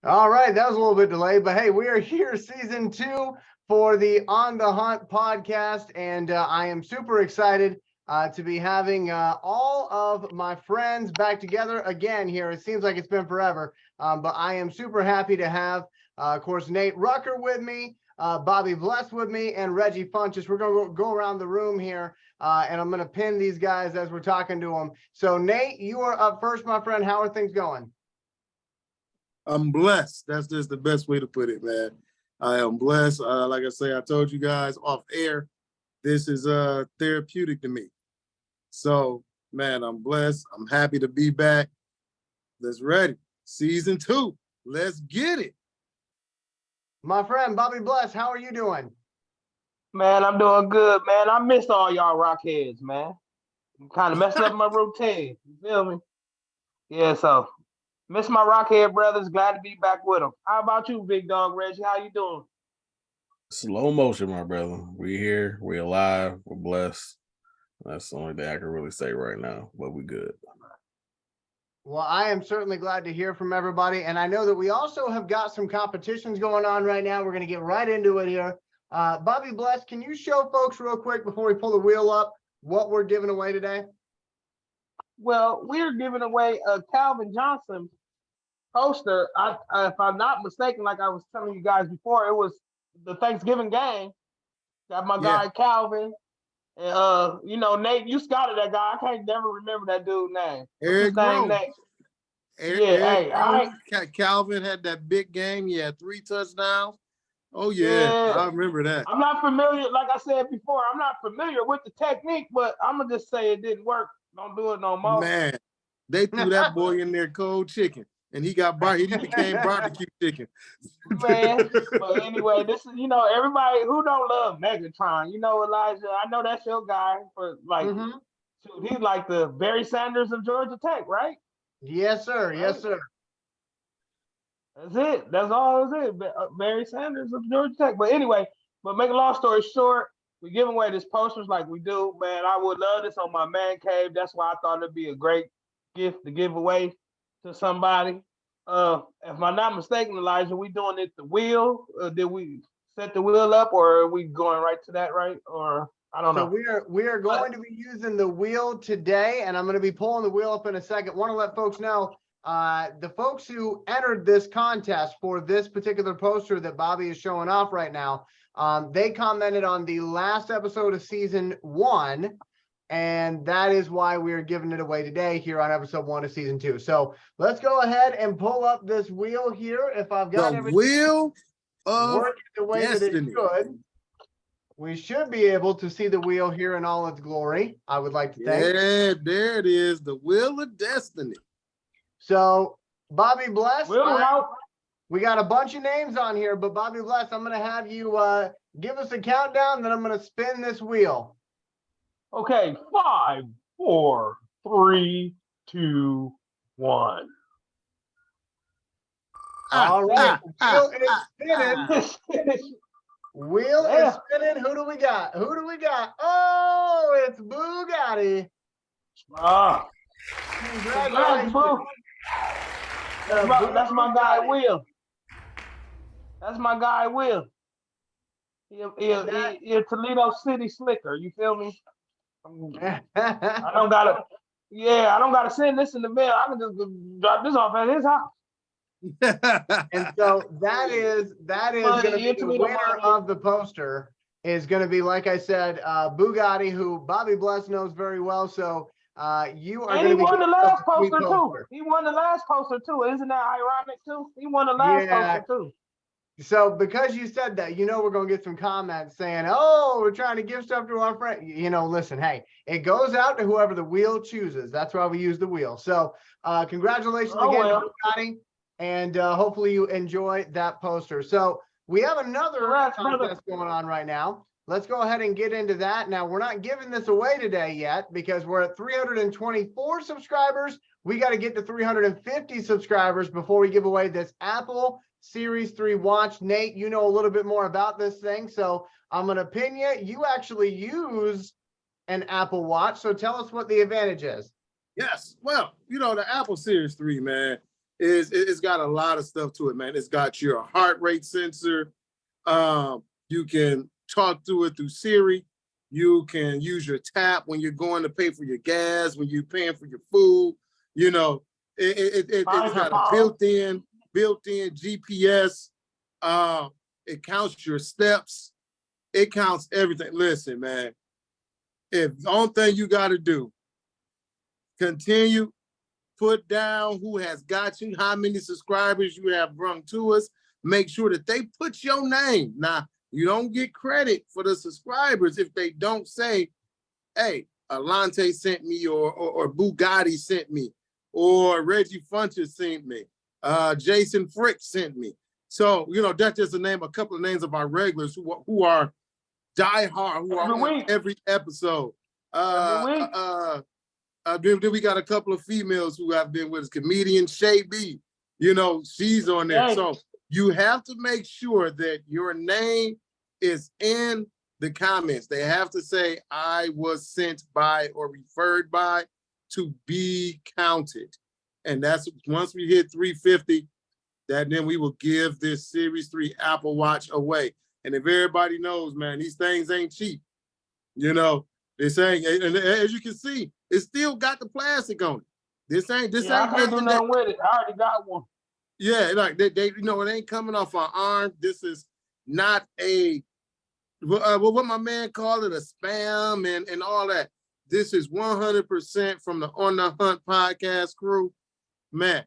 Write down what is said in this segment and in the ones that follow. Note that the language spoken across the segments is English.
All right, that was a little bit delayed, but hey, we are here, season 2 for the On the Hunt podcast, and I am super excited to be having all of my friends back together again here. It seems like it's been forever, but I am super happy to have, of course, Nate Rucker with me, Bobby Bless with me, and Reggie Funches. We're going to go around the room here, and I'm going to pin these guys as we're talking to them. So, Nate, you are up first, my friend. How are things going? I'm blessed. That's just the best way to put it, man. I am blessed. Like I say, I told you guys off air, this is therapeutic to me. So, man, I'm blessed. I'm happy to be back. Let's ready. Season 2. Let's get it. My friend, Bobby Bless, how are you doing? Man, I'm doing good, man. I missed all y'all rockheads, man. Kind of messing up my routine. You feel me? Yeah, so miss my rockhead brothers. Glad to be back with them. How about you, big dog Reggie? How you doing? Slow motion, my brother. We here, we alive, we're blessed. That's the only thing I can really say right now, but we good. Well, I am certainly glad to hear from everybody. And I know that we also have got some competitions going on right now. We're going to get right into it here. Bobby Bless, can you show folks real quick before we pull the wheel up what we're giving away today? Well, we're giving away a Calvin Johnson poster. If I'm not mistaken, like I was telling you guys before, it was the Thanksgiving game. Got my guy Calvin. You know, Nate, you scouted that guy. I can't never remember that dude's name. Eric Rose. Calvin had that big game. He had 3 touchdowns. Oh, yeah, I remember that. I'm not familiar, like I said before, I'm not familiar with the technique, but I'm going to just say it didn't work. Don't do it no more. Man, they threw that boy in there cold chicken, and he became barbecue chicken. Man, but anyway, this is, you know, everybody who don't love Megatron, you know, Elijah, I know that's your guy for like, he's like the Barry Sanders of Georgia Tech, right? Yes, sir. Yes, sir. That's it. That's all it is. Barry Sanders of Georgia Tech. But anyway, but make a long story short, we give away these posters like we do. Man, I would love this on my man cave. That's why I thought it'd be a great gift to give away to somebody. If I'm not mistaken, Elijah, we doing it the wheel. Did we set the wheel up, or are we going right to that, right? Or I don't know. So we are going to be using the wheel today, and I'm going to be pulling the wheel up in a second. Want to let folks know, the folks who entered this contest for this particular poster that Bobby is showing off right now, they commented on the last episode of season 1, and that is why we're giving it away today here on episode 1 of season 2. So let's go ahead and pull up this wheel here. If I've got the wheel of working the way destiny. that it should, we should be able to see the wheel here in all its glory, I would like to think. Yeah, there it is, the wheel of destiny. So, Bobby Bless, we got a bunch of names on here, but Bobby Bless, I'm going to have you give us a countdown, then I'm going to spin this wheel. Okay, 5, 4, 3, 2, 1. All right, wheel is spinning. Wheel is spinning. Who do we got? Who do we got? Oh, it's Bugatti. Congratulations. That's my guy, Will. That's my guy, Will. He a Toledo City slicker. You feel me? I don't gotta send this in the mail. I can just drop this off at his house. And so that is going to be the winner of the poster. Is going to be, like I said, Bugatti, who Bobby Bless knows very well. So you are going to be. He won the last poster too. He won the last poster too. Isn't that ironic too? He won the last poster too. So because you said that, you know, we're going to get some comments saying, oh, we're trying to give stuff to our friend. You know, listen, hey, it goes out to whoever the wheel chooses. That's why we use the wheel. So congratulations again to Bugatti, and hopefully you enjoy that poster. So we have another contest going on right now. Let's go ahead and get into that. Now, we're not giving this away today yet because we're at 324 subscribers. We got to get to 350 subscribers before we give away this Apple Series 3 watch. Nate, you know a little bit more about this thing, so I'm going to pin you. You actually use an Apple Watch, so tell us what the advantage is. Yes, well, you know, the Apple Series 3, man, It's got a lot of stuff to it, man. It's got your heart rate sensor. You can talk to it through Siri. You can use your tap when you're going to pay for your gas, when you're paying for your food. You know, it's got a built-in GPS. It counts your steps. It counts everything. Listen, man, if the only thing you got to do, continue, put down who has got you, how many subscribers you have brought to us. Make sure that they put your name. Now, you don't get credit for the subscribers if they don't say, hey, Alante sent me, or Bugatti sent me, or Reggie Funches sent me, Jason Frick sent me. So, you know, that's just to name a couple of names of our regulars who are diehard, who are on every episode. Then we got a couple of females who have been with us. Comedian Shay B, you know, she's on there. Hey. So you have to make sure that your name is in the comments. They have to say, I was sent by or referred by, to be counted. And that's once we hit 350, that then we will give this Series 3 Apple Watch away. And if everybody knows, man, these things ain't cheap. You know, they're saying, and as you can see, it still got the plastic on it. This ain't I can't do nothing with it. I already got one. Yeah, like they you know, it ain't coming off our arm. This is not a what my man called it, a spam and all that. This is 100% from the On the Hunt podcast crew. Man,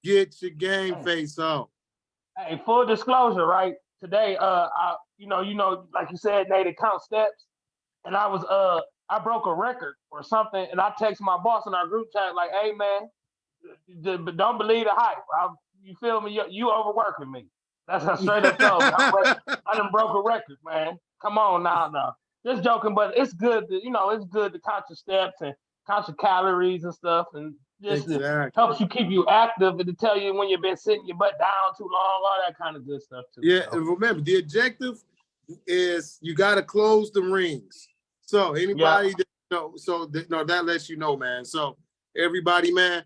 get your game face on. Hey, full disclosure, right? Today, you know, like you said, Nate, it count steps, and I broke a record or something, and I text my boss in our group chat like, "Hey, man, but don't believe the hype. You feel me? You overworking me." That's how straight up told me. I done broke a record, man. Come on now. Just joking, but it's good to, you know, it's good to count your steps and count your calories and stuff, and just helps you keep you active and to tell you when you've been sitting your butt down too long, all that kind of good stuff too. Yeah, so. And remember, the objective is you got to close the rings. So anybody that that lets you know, man. So everybody, man,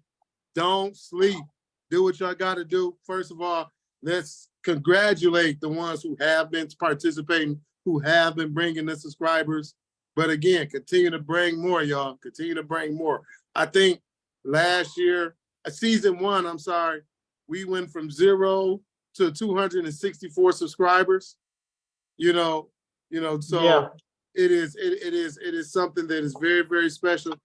don't sleep. Do what y'all got to do. First of all, let's congratulate the ones who have been participating, who have been bringing the subscribers. But again, continue to bring more, y'all. Continue to bring more. I think last year, season 1, we went from 0 to 264 subscribers. So it is something that is very, very special,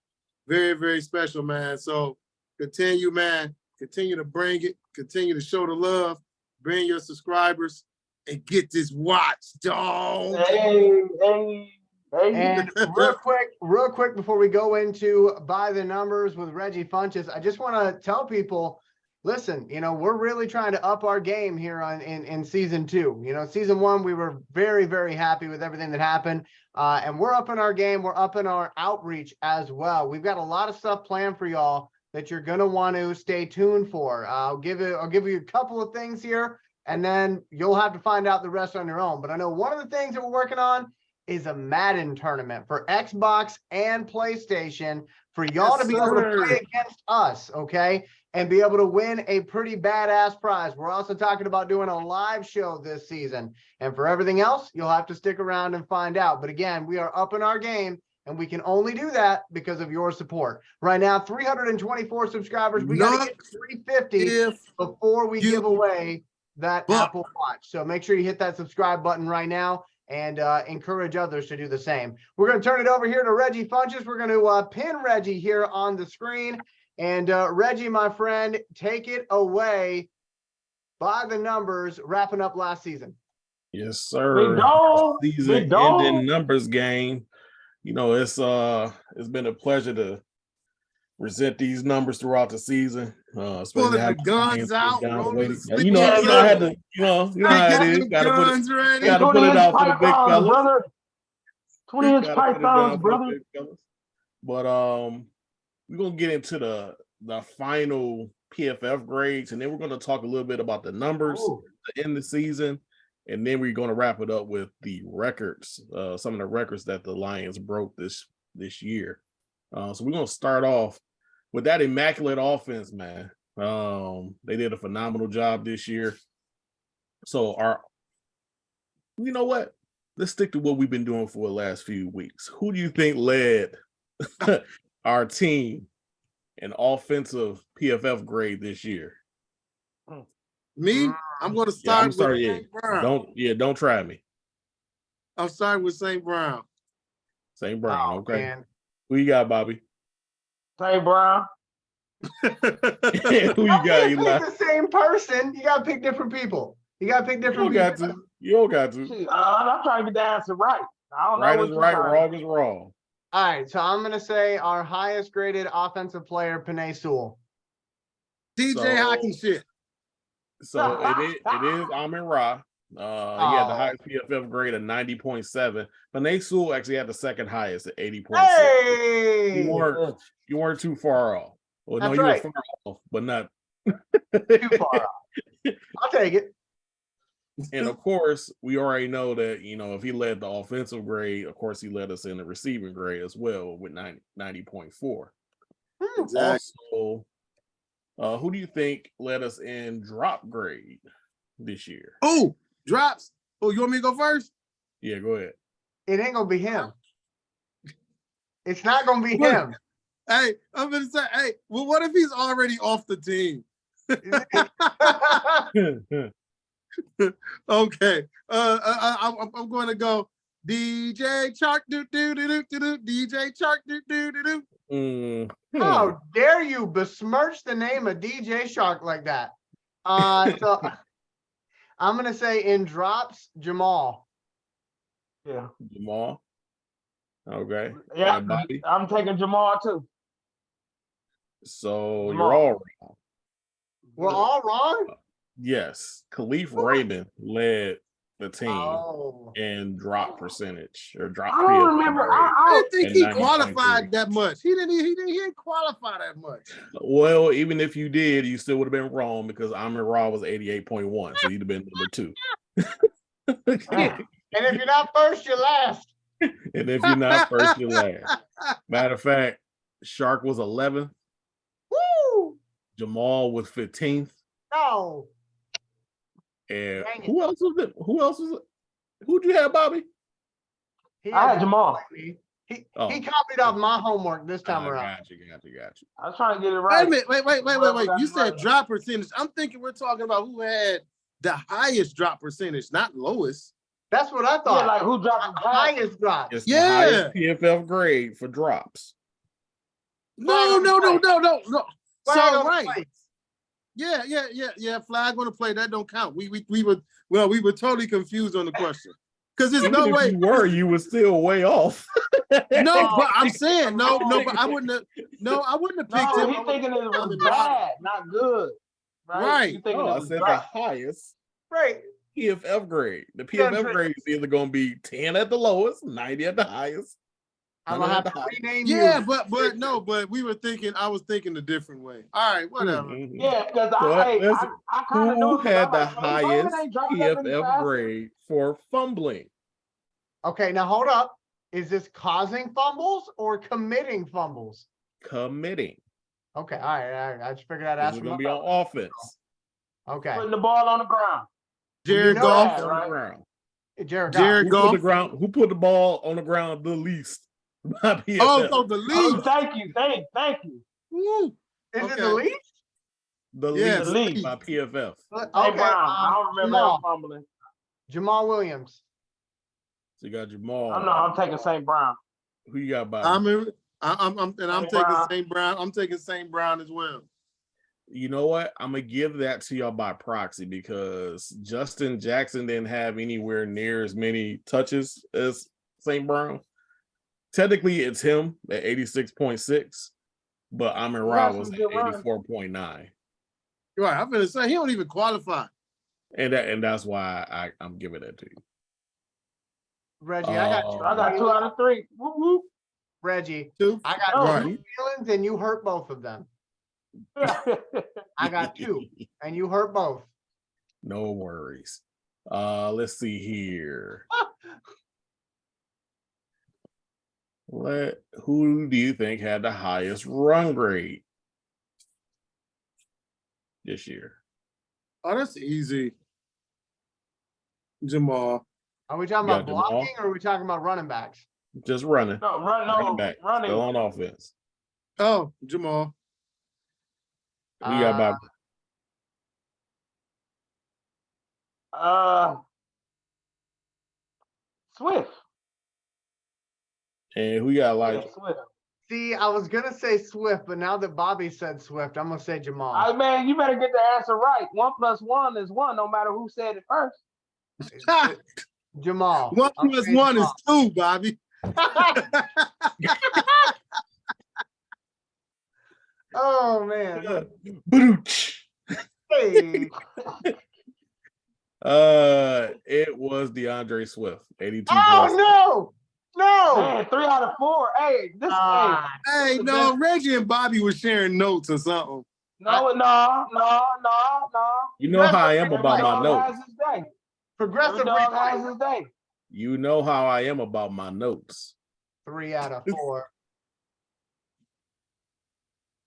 very, very special, man. So continue, man. Continue to bring it. Continue to show the love. Bring your subscribers and get this watch, dog. Hey. And real quick before we go into By the Numbers with Reggie Funches, I just want to tell people, listen, we're really trying to up our game here in season 2. Season 1, we were very, very happy with everything that happened. And we're upping our game. We're upping our outreach as well. We've got a lot of stuff planned for y'all that you're going to want to stay tuned for. I'll give you a couple of things here, and then you'll have to find out the rest on your own. But I know one of the things that we're working on is a Madden tournament for Xbox and PlayStation for y'all to be able to play against us, okay? And be able to win a pretty badass prize. We're also talking about doing a live show this season. And for everything else, you'll have to stick around and find out. But again, we are upping our game, and we can only do that because of your support. Right now, 324 subscribers. We got to get 350 before we give away that Apple Watch. So make sure you hit that subscribe button right now and encourage others to do the same. We're going to turn it over here to Reggie Funches. We're going to pin Reggie here on the screen. And Reggie, my friend, take it away. By the numbers, wrapping up last season. Yes, sir. Season ending numbers game. It's been a pleasure to present these numbers throughout the season. Pulling the guns out. I had to, how it is. Gotta put it out for the big fellas, brother. 20-inch pythons, brother. But we're gonna get into the final PFF grades, and then we're gonna talk a little bit about the numbers to end the season, and then we're gonna wrap it up with the records, some of the records that the Lions broke this year. So we're gonna start off with that immaculate offense, man. They did a phenomenal job this year. So you know what? Let's stick to what we've been doing for the last few weeks. Who do you think led our team in offensive PFF grade this year? Me? I'm going to Yeah, I'm start with sorry. St. Brown. Don't try me. I'm starting with St. Brown. St. Brown, Oh, okay. man. Who you got, Bobby? St. Brown. Who you You got, can't Eli? pick the same person. You gotta pick different people. You gotta pick You different don't people. got to. You don't got to. Shoot, I'm trying to get the answer right. I don't know Right what is you're right, trying. wrong is wrong. All right, so I'm gonna say our highest graded offensive player, Panay Sewell. DJ So- Hawking shit. So it is Amin Ra. He had the Oh. highest PFF grade of 90.7. Panay Sewell actually had the second highest at 80.6. Hey, You weren't too far off. Well, no, That's you right. were far off, but not too far off. I'll take it. And of course, we already know that, if he led the offensive grade, of course, he led us in the receiving grade as well with 90.4. Exactly. Also, who do you think led us in drop grade this year? Oh, drops. Oh, you want me to go first? Yeah, go ahead. It ain't gonna be him. It's not gonna be Look. him. Hey, I'm going to say, hey, well, what if he's already off the team? Okay. I'm going to go DJ Chark do do do do do do DJ Chark do do do do. How dare you besmirch the name of DJ Shark like that? So I'm gonna say in drops, Jamal. Yeah. Jamal. Okay. Yeah. And Bobby. I'm taking Jamal too. So Jamal. you're all wrong. We're all wrong. Yes. Khalif Raven led the team Oh, in drop percentage or drop. I don't remember. grade. I didn't think And he 90.3. qualified that much. He didn't qualify that much. Well, even if you did, you still would have been wrong because Amir Ra was 88.1, so you'd have been number 2. Man. and if you're not first, you're last. And if you're not first, you're last. Matter of fact, Shark was 11th. Woo! Jamal was 15th. No. And Dang it. who else was it? Who'd you have, Bobby? He I had to Jamal. like me. He Oh. copied off my homework this time around. Got you. I was trying to get it Wait right. a minute. Wait. You said drop percentage. I'm thinking we're talking about who had the highest drop percentage, not lowest. That's what I Yeah, thought. like who dropped the pass? Highest drop. It's Yeah. the highest PFF grade for drops. No. Flag So on the right. play. Yeah. Flag on the play. That don't count. We were totally confused on the question. Because there's no Even way. if you were still way off. No, but I'm saying no, but I wouldn't have picked No, him. he thinking it was Amin Ra. bad, not good. Right. He thinking No, it I was said the bad. highest Right. PFF grade. The Yeah, PFF grade is either going to be 10 at the lowest, 90 at the highest. I'm gonna have to 100 at the rename Yeah, you. but I was thinking a different way. All right, whatever. Mhm. Yeah, because So I kind of knew who it, 'cause had I'm the like, St. Brown highest ain't dropping that many PFF passes. grade for fumbling? Okay, now hold up. Is this causing fumbles or committing fumbles? Committing. Okay, all right. I just figured I'd This ask is for going to my be on offense. Okay, Putting the ball on the ground. Jared know Goff. that, On the right? ground. Jared Jared Goff. Who put the ball on the ground the least? By PFF. Oh, the Oh, lead. thank you. Woo. Is it Okay. the least? The Yes, least the least. by PFF. St. Okay, Brown. I don't remember him fumbling. Jamal Williams. So you got Jamal. I'm taking St. Brown. Who you got, Bobby? I'm St. taking Brown. St. Brown. I'm taking St. Brown as well. You know what? I'm gonna give that to y'all by proxy because Justin Jackson didn't have anywhere near as many touches as St. Brown. Technically, it's him at 86.6, but Amir Ra was at 84.9. Right, I'm gonna say he don't even qualify. And that's why I'm giving that to you. Reggie, I got I got 2 out of 3. Whoop, whoop. Reggie. Two. I got Oh. two feelings and you hurt both of them. I got 2 and you hurt both. No worries. Let's see here. Who do you think had the highest run grade? this year? Oh, that's easy. Jamal. Are we talking You about got Jamal? blocking or are we talking about running backs? Just running. No, Running back. Still on offense. Oh, Jamal. Who you got, Bobby? Swift. And who you got, Elijah? Yeah, Swift. See, I was gonna say Swift, but now that Bobby said Swift, I'm gonna say Jamal. Man, you better get the answer right. 1 + 1 is 1, no matter who said it first. Jamal. 1 I'm + saying 1 is Jamal. 2, Bobby. Oh man. Hey. It was DeAndre Swift, 82. Oh no! Man, 3 out of 4. Hey, this Hey, no, Reggie and Bobby were sharing notes or something. No. You know how I am about my Every dog notes. has his day. Progressive Every dog replay. has his day. You know how I am about my notes. 3 out of 4.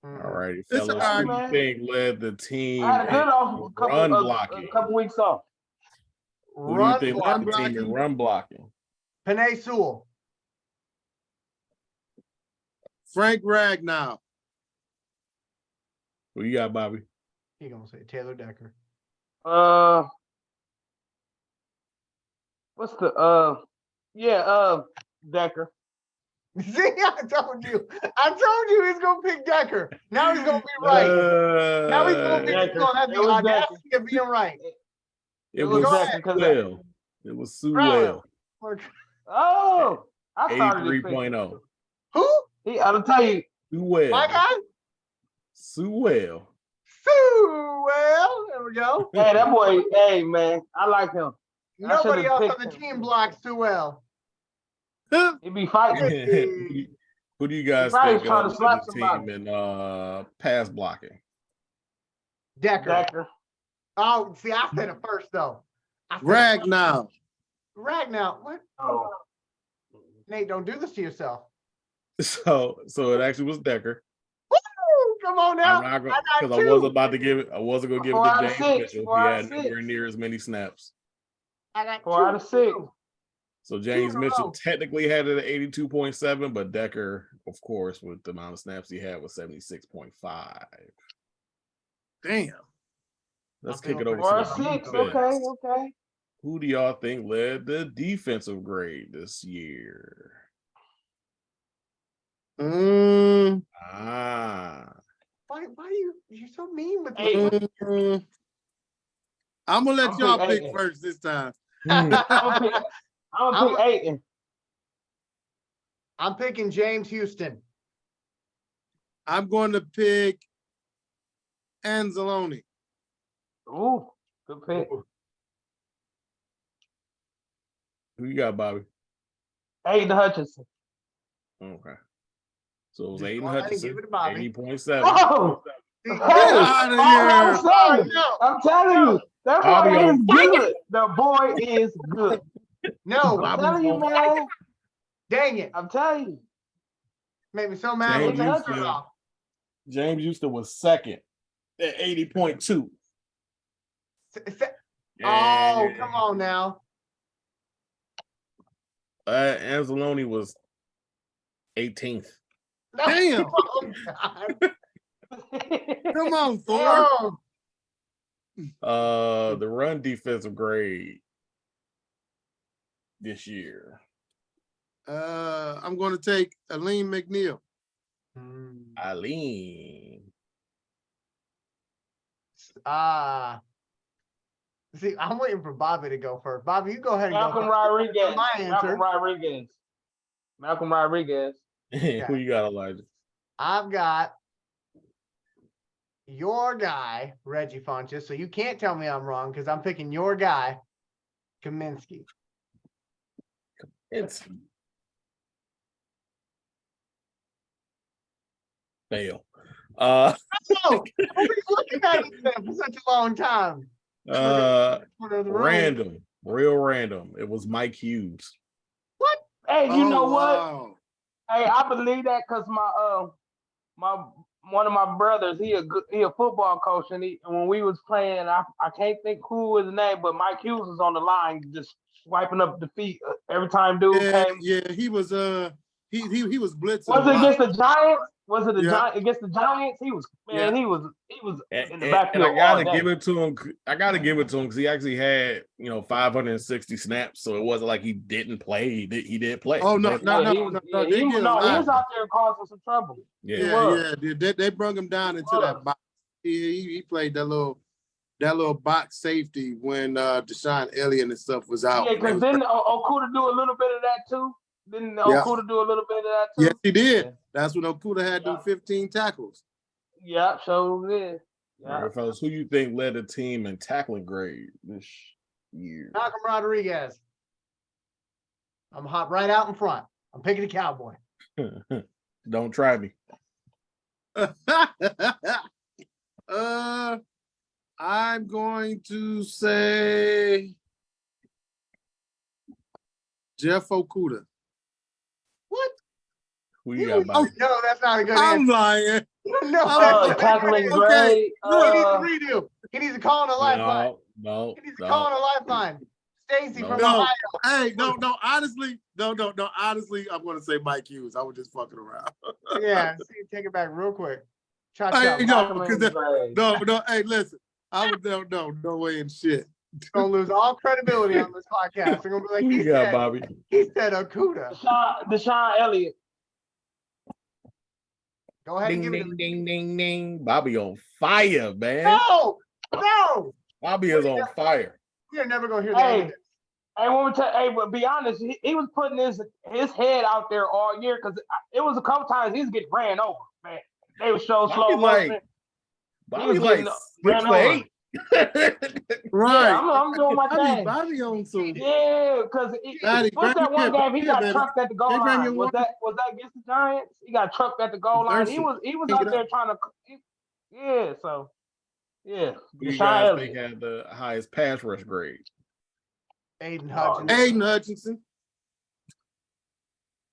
All righty, It's fellas. all Who do right. you think led the team I had a good off run blocking? a couple weeks off. Who do you think led the team in blocking? run blocking? Panay Sewell. Frank Ragnow. Who you got, Bobby? He gonna say Taylor Decker. What's the Decker. See, I told you he's gonna pick Decker. Now he's gonna be right. Now he's gonna have the audacity of being right. It was Sewell. It was Sewell. Oh, I started 83.0. Who? I'll tell you. Sewell. My guy? Sewell. Sewell. There we go. Hey, that boy, hey man, I like him. Nobody else on the team blocks Sewell. He be fighting. Who do you guys think led the team in pass blocking? Decker. Oh, see, I said it first though. Ragnow. What? Oh. Nate, don't do this to yourself. So it actually was Decker. Woo! Come on now. Because I wasn't about to give it. I wasn't gonna give it to James Mitchell. He had nowhere near as many snaps. I got 4 out of 6. So James Mitchell technically had it at 82.7, but Decker, of course, with the amount of snaps he had, was 76.5. Damn. Let's kick it over 4 out to of the 6. defense. Okay. Who do y'all think led the defensive grade this year? Why you're so mean with me? I'm gonna let y'all pick first this time. I'm gonna pick Aiden. I'm picking James Houston. I'm going to pick Anzalone. Ooh, good pick. Who you got, Bobby? Aiden Hutchinson. Okay. So it was Just Aiden go ahead and Hutchinson, give it to Bobby. 80.7. Oh! Get out of here. I'm telling you, that boy is good. The boy is good. No, I'm telling you, man. Dang it. I'm telling you. Made me so mad. James Houston was second at 80.2. Oh, come on now. Anzalone was 18th. Damn. Come on, Thor. The run defensive grade this year. I'm going to take Aline McNeil. Aline. See, I'm waiting for Bobby to go first. Bobby, you go ahead and Malcolm go Rodriguez. My answer. Malcolm Rodriguez. Okay. Who you got, Elijah? I've got your guy, Reggie Funches. So you can't tell me I'm wrong because I'm picking your guy, Kaminsky. It's fail. I've been looking at it for such a long time. Real random. It was Mike Hughes. What? Hey, you know what? Hey, I believe that because my one of my brothers, he a football coach, and when we was playing, I can't think who was his name, but Mike Hughes was on the line just swiping up the feet every time dude came. Yeah, he was he was blitzing. Was it against the Giants? Was it Yeah. against the Giants? He was he was in the And backfield. I gotta all day. give it to him. I gotta give it to him because he actually had 560 snaps, so it wasn't like he didn't play. He did play. Oh no, He was out there causing some trouble. Yeah. They brought him down into that box. He played that little box safety when Deshaun Elliott and stuff was out. Yeah, because then Okuda do a little bit of that too. Didn't Okuda do a little bit of that too? Yes, he did. Yeah. That's when Okuda had them 15 tackles. Yeah, so did. Yeah. All right, fellas, who you think led the team in tackling grade this year? Malcolm Rodriguez. I'm hot right out in front. I'm picking the Cowboy. Don't try me. I'm going to say Jeff Okuda. What? Who you got, Bobby? No, that's not a good I'm answer. lying. No, tackling Okay. grade. he needs to redo. He needs to call on a lifeline. No. He needs to call on a lifeline. Stacy from No. Ohio. Hey, no, honestly, honestly, I'm going to say Mike Hughes. I was just fucking around. Yeah, see, take it back real quick. Hey, no, hey, listen, I would no way in shit. Gonna lose all credibility on this podcast. They're gonna be like, Who you got, Bobby? He said Okuda. Deshaun Elliott. Go ahead and Ding, give it ding, ding, ding. Bobby on fire, man. No. Bobby is on fire. You're never gonna hear that. Hey, but be honest, he was putting his head out there all year because it was a couple times he was getting ran over, man. They were so slow motion. Bobby like 6 for 8. Right. Yeah, I'm doing my thing. Bobby on some. Yeah, because what's that one game he got trucked at the goal line? Was that against the Giants? He got trucked at the goal line. He was out there trying to. Yeah. Who you guys think had the highest pass rush grade? Aiden Hutchinson. Aiden Hutchinson.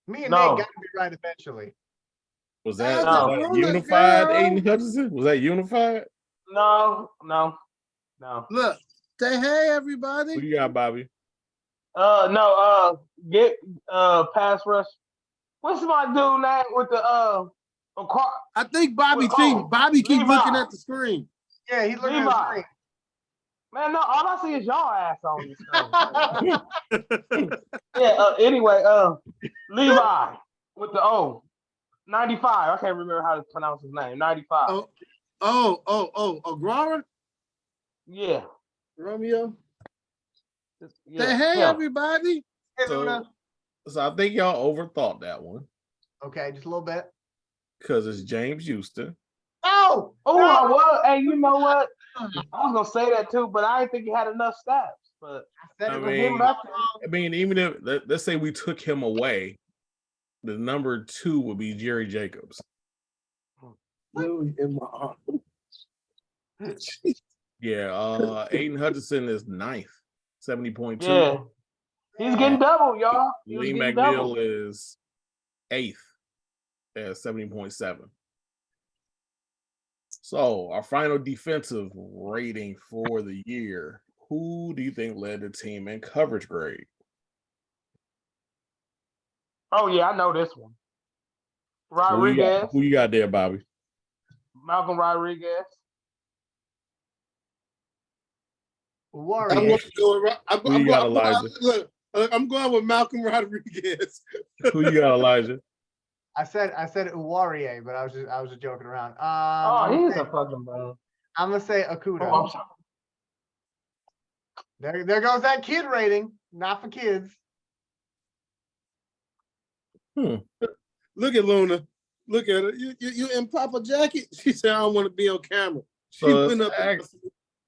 Me and Nate got to be right eventually. Was that unified, Aiden Hutchinson? Was that unified? No. Look, say hey, everybody. Who you got, Bobby? Get pass rush. What's my dude name with the I think Bobby cheating. Bobby keeps looking at the screen. Yeah, he's looking at the screen. Man, no, all I see is y'all ass on this thing. Yeah, anyway, Levi with the O. 95. I can't remember how to pronounce his name. 95. Aguara? Yeah. Romeo? Yeah. Say hey, everybody. So I think y'all overthought that one. Okay, just a little bit. Because it's James Houston. Oh, I was. Hey, you know what? I was gonna say that too, but I didn't think he had enough stats. But I mean, even if let's say we took him away, the number 2 would be Jerry Jacobs. In my arm. Yeah, Aiden Hutchinson is 9th, 70.2. Yeah, he's getting double, y'all. Lee McNeil is 8th at 70.7. So our final defensive rating for the year. Who do you think led the team in coverage grade? Oh yeah, I know this one. Rodriguez. Who you got there, Bobby? Malcolm Rodriguez. I'm going with Malcolm Rodriguez. Who you got, Elijah? I said Uwarie, but I was just joking around. He's a fucking bro. I'm gonna say Okuda. Oh, I'm sorry. There goes that kid rating. Not for kids. Look at Luna. Look at her. You in Papa jacket? She said, I don't want to be on camera. She went up.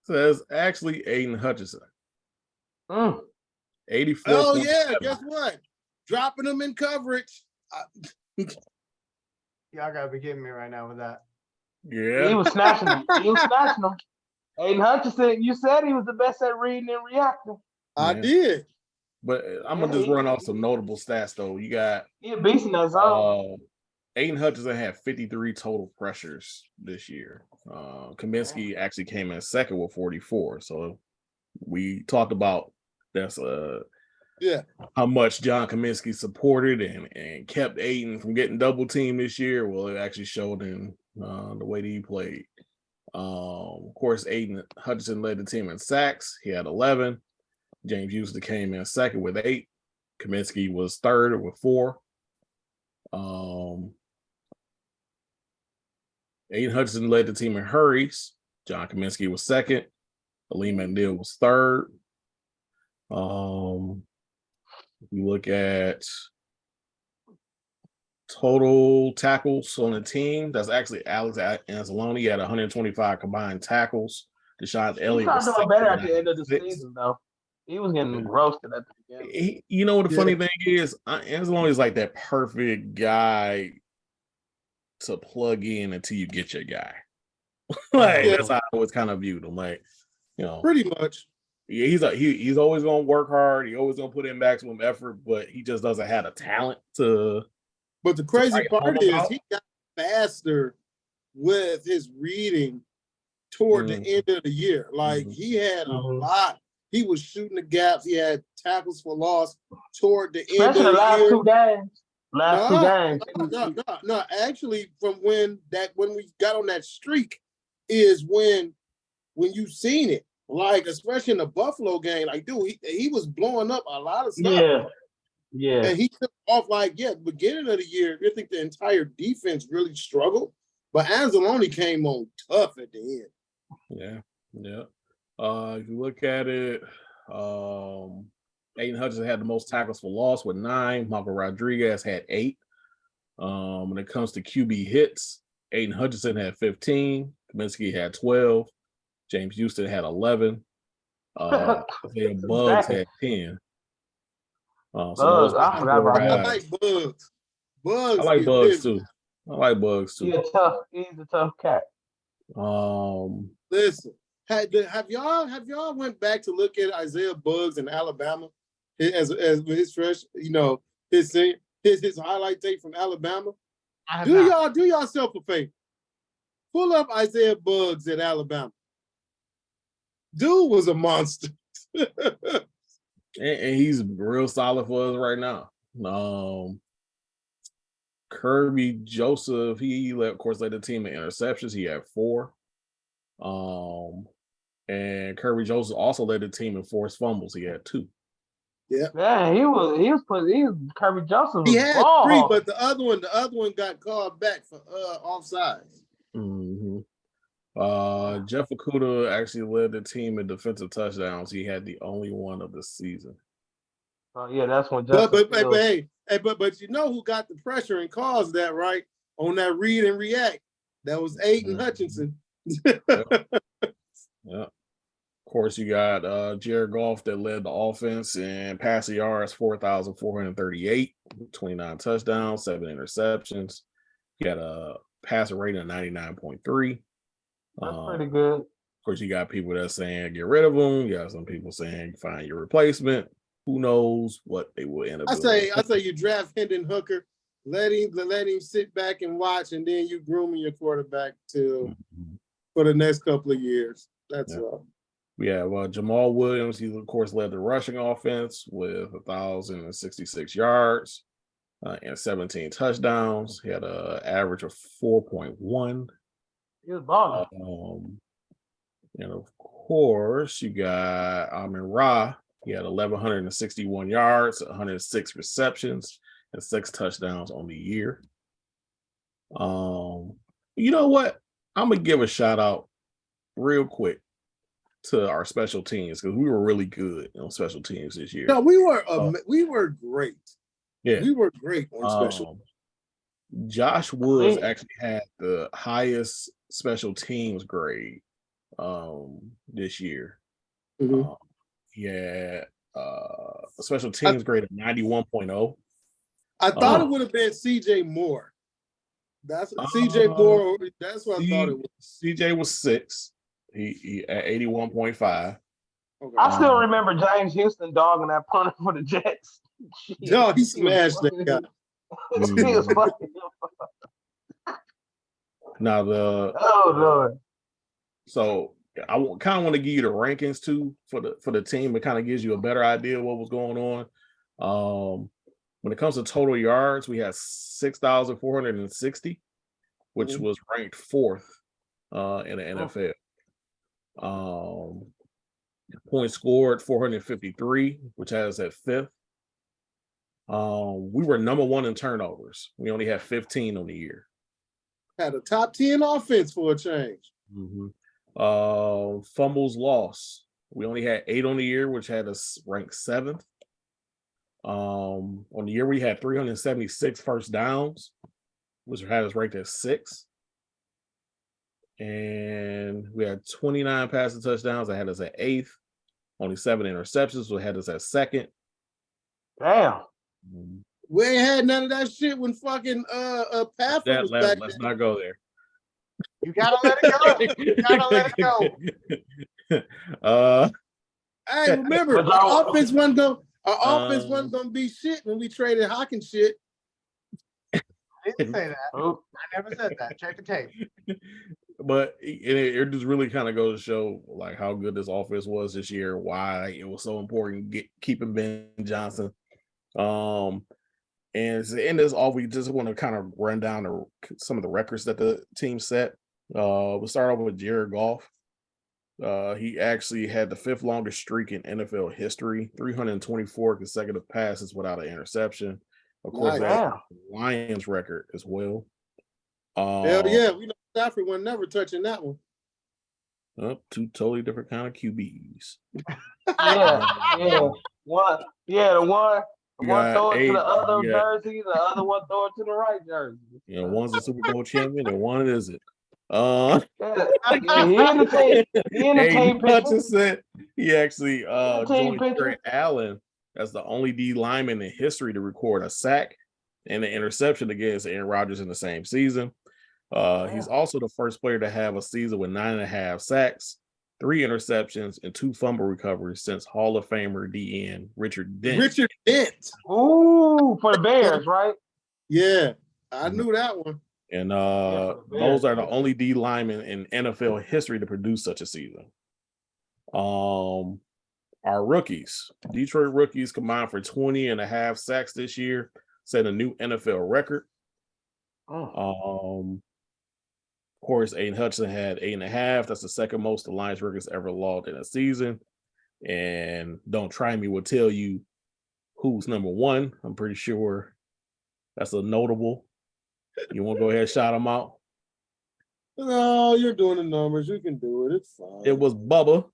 Says actually Aiden Hutchinson. 84. Oh yeah, guess what? Dropping them in coverage. Y'all gotta be kidding me right now with that. Yeah. He was snatching them. Aiden Hutchinson, you said he was the best at reading and reacting. I did. But I'm gonna just run off some notable stats though. You got he a beast in that zone. Aiden Hutchinson had 53 total pressures this year. Kaminsky actually came in second with 44. So we talked about that's how much John Kaminsky supported and kept Aiden from getting double teamed this year. Well, it actually showed in the way that he played. Of course, Aiden Hutchinson led the team in sacks. He had 11. James Houston came in second with 8. Kaminsky was third with 4. Aiden Hutchinson led the team in hurries. John Kaminsky was second. Aleem McNeil was third. If you look at total tackles on the team, that's actually Alex Anzalone. He had 125 combined tackles. Deshaun Elliott was doing better at the end of the season, though. He was getting roasted at the beginning. You know what the funny thing is? Anzalone is like that perfect guy to plug in until you get your guy. That's how I always kind of viewed him. Like, pretty much. Yeah, he's always gonna work hard. He always gonna put in maximum effort, but he just doesn't have the talent to. But the crazy part is he got faster with his reading toward the end of the year. Like he had a lot. He was shooting the gaps. He had tackles for loss toward the end of the last year. 2 games. No. Actually, from when we got on that streak is when you seen it. Like, especially in the Buffalo game, like, dude, he was blowing up a lot of stuff. Yeah. And he took off beginning of the year, I think the entire defense really struggled. But Anzalone came on tough at the end. Yeah. If you look at it, Aiden Hutchinson had the most tackles for loss with 9. Marco Rodriguez had 8. When it comes to QB hits, Aiden Hutchinson had 15. Kaminsky had 12. James Houston had 11. Bugs had 10. I forgot about I like Bugs. I like Bugs too. He's a tough cat. Listen, have y'all went back to look at Isaiah Bugs in Alabama as his fresh, his highlight tape from Alabama? Do yourself a favor. Pull up Isaiah Bugs at Alabama. Dude was a monster. and he's real solid for us right now. Kirby Joseph, he of course led the team in interceptions. He had 4. And Kirby Joseph also led the team in forced fumbles. He had 2. Yeah, he was Kirby Joseph. He had 3, but the other one got called back for offsides. Jeff Okudah actually led the team in defensive touchdowns. He had the only one of the season. That's when Jeff. But you know who got the pressure and caused that, right? On that read and react. That was Aiden Hutchinson. Yeah. Of course, you got Jared Goff that led the offense in passing yards, 4,438, 29 touchdowns, 7 interceptions. He had a passer rating of 99.3. That's pretty good. Of course, you got people that are saying get rid of him. You got some people saying find your replacement. Who knows what they will end up doing. I say you draft Hendon Hooker, let him sit back and watch, and then you grooming your quarterback for the next couple of years. That's all. Yeah, well, Jamal Williams, he of course led the rushing offense with 1,066 yards and 17 touchdowns. He had an average of 4.1. He was balling. And of course, you got Amon-Ra. He had 1,161 yards, 106 receptions, and 6 touchdowns on the year. You know what? I'm gonna give a shout out real quick to our special teams because we were really good on special teams this year. No, we were great. Yeah, we were great on special. Josh Woods actually had the highest special teams grade this year. He had a special teams grade of 91.0. I thought it would have been CJ Moore. That's CJ Moore. That's what I thought it was. CJ was 6. He at 81.5. Okay. I still remember James Houston dogging that punter for the Jets. No, he smashed that guy. He was funny. Now Oh Lord. so I kind of want to give you the rankings too for the team. It kind of gives you a better idea of what was going on. When it comes to total yards, we had 6,460, which was ranked fourth in the NFL. Points scored 453, which has at fifth. We were number one in turnovers. We only had 15 on the year. Had a top 10 offense for a change. Fumbles lost. We only had 8 on the year, which had us ranked seventh. On the year, we had 376 first downs, which had us ranked at sixth. And we had 29 passing touchdowns. That had us at eighth. Only 7 interceptions, which had us at second. Damn. We ain't had none of that shit when fucking Pafford was back. Let's not go there. You gotta let it go. You gotta let it go. Hey, remember, our offense wasn't gonna be shit when we traded Hawkins shit. I didn't say that. I never said that. Check the tape. But it just really kind of goes to show like how good this offense was this year, why it was so important keeping Ben Johnson. And in this all, we just want to kind of run down some of the records that the team set. We'll start off with Jared Goff. He actually had the 5th longest streak in NFL history, 324 consecutive passes without an interception. Of course, that's the Lions record as well. Hell yeah, we know Stafford wasn't never touching that one. Two totally different kind of QBs. The one throw it to the other jersey, the other one throw it to the right jersey. One's a Super Bowl champion and one isn't. He actually joined Trey Allen as the only D lineman in history to record a sack and an interception against Aaron Rodgers in the same season. He's also the first player to have a season with 9.5 sacks, 3 interceptions, and 2 fumble recoveries since Hall of Famer DN Richard Dent. Ooh, for the Bears, right? Yeah, I knew that one. And those are the only D linemen in NFL history to produce such a season. Our rookies, Detroit rookies combined for 20.5 sacks this year, set a new NFL record. Of course, Aiden Hutchinson had 8.5. That's the second most the Lions rookies ever logged in a season. And Don't Try Me will tell you who's number 1. I'm pretty sure that's a notable. You want to go ahead and shout them out? No, you're doing the numbers. You can do it. It's fine. It was Bubba.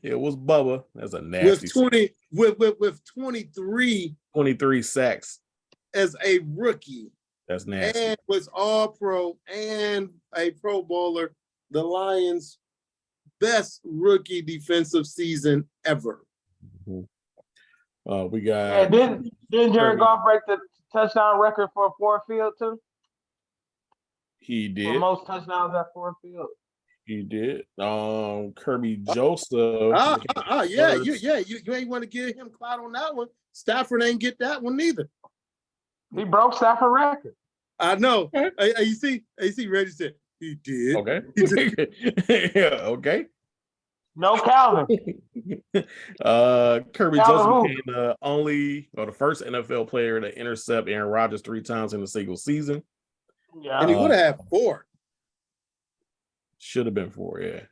It was Bubba. That's a nasty. With 23 sacks as a rookie. That's nasty. And was all pro and a Pro Bowler. The Lions' best rookie defensive season ever. We got. Didn't Jared Goff break the touchdown record for Ford Field too? He did. For most touchdowns at Ford Field. He did. Kirby Joseph. You ain't want to give him clout on that one. Stafford ain't get that one neither. He broke Stafford record. I know. You see, Reggie said he did. Okay. Yeah, okay. No Calvin. Kirby Joseph became the first NFL player to intercept Aaron Rodgers 3 times in a single season. Yeah, and he would have had 4. Should have been 4, yeah.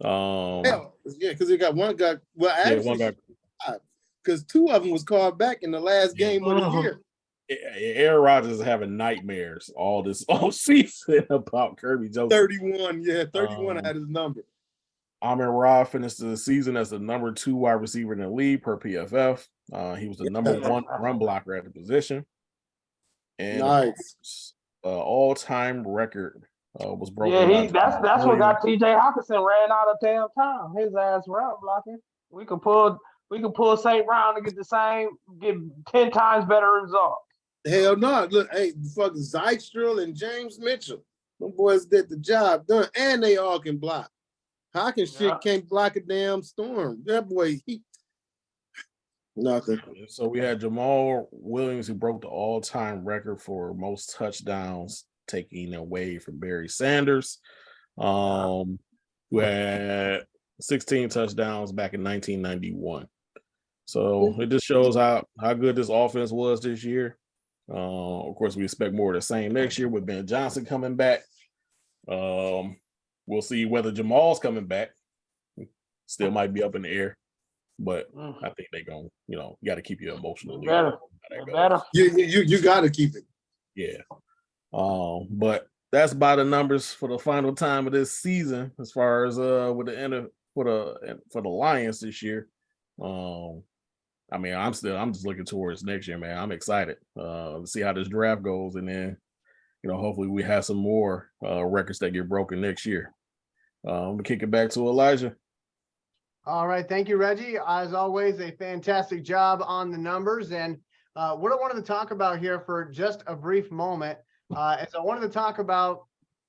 Because he got one guy. Well, actually, one guy. Because 2 of them was called back in the last game of the year. Aaron Rodgers is having nightmares all season about Kirby Joseph. 31, 31 had his number. Amon-Ra finished the season as the number 2 wide receiver in the league per PFF. He was the number 1 run blocker at the position. And nice. All-time record was broken. Yeah, that's what got TJ Hawkinson ran out of damn time. His ass run blocking. We could pull St. Brown and get 10 times better results. Hell no. Look, hey, fucking Zykstrel and James Mitchell. Them boys did the job done, and they all can block. Hawkins shit can't block a damn storm. That boy, Nothing. So we had Jamal Williams, who broke the all-time record for most touchdowns, taking away from Barry Sanders, who had 16 touchdowns back in 1991. So it just shows how good this offense was this year. Of course, we expect more of the same next year with Ben Johnson coming back. We'll see whether Jamal's coming back. Still might be up in the air, but I think they're going, you got to keep you emotionally. Better. You got to keep it. Yeah. But that's by the numbers for the final time of this season, as far as with the end for the Lions this year. I mean, I'm just looking towards next year, man. I'm excited to see how this draft goes, and then hopefully we have some more records that get broken next year. I'm gonna kick it back to Elijah. All right, thank you, Reggie. As always, a fantastic job on the numbers. And what I wanted to talk about here for just a brief moment is I wanted to talk about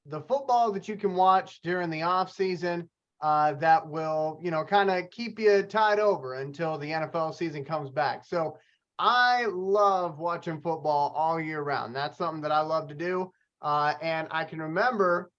the football that you can watch during the off season that will, kind of keep you tied over until the NFL season comes back. So I love watching football all year round. That's something that I love to do. And I can remember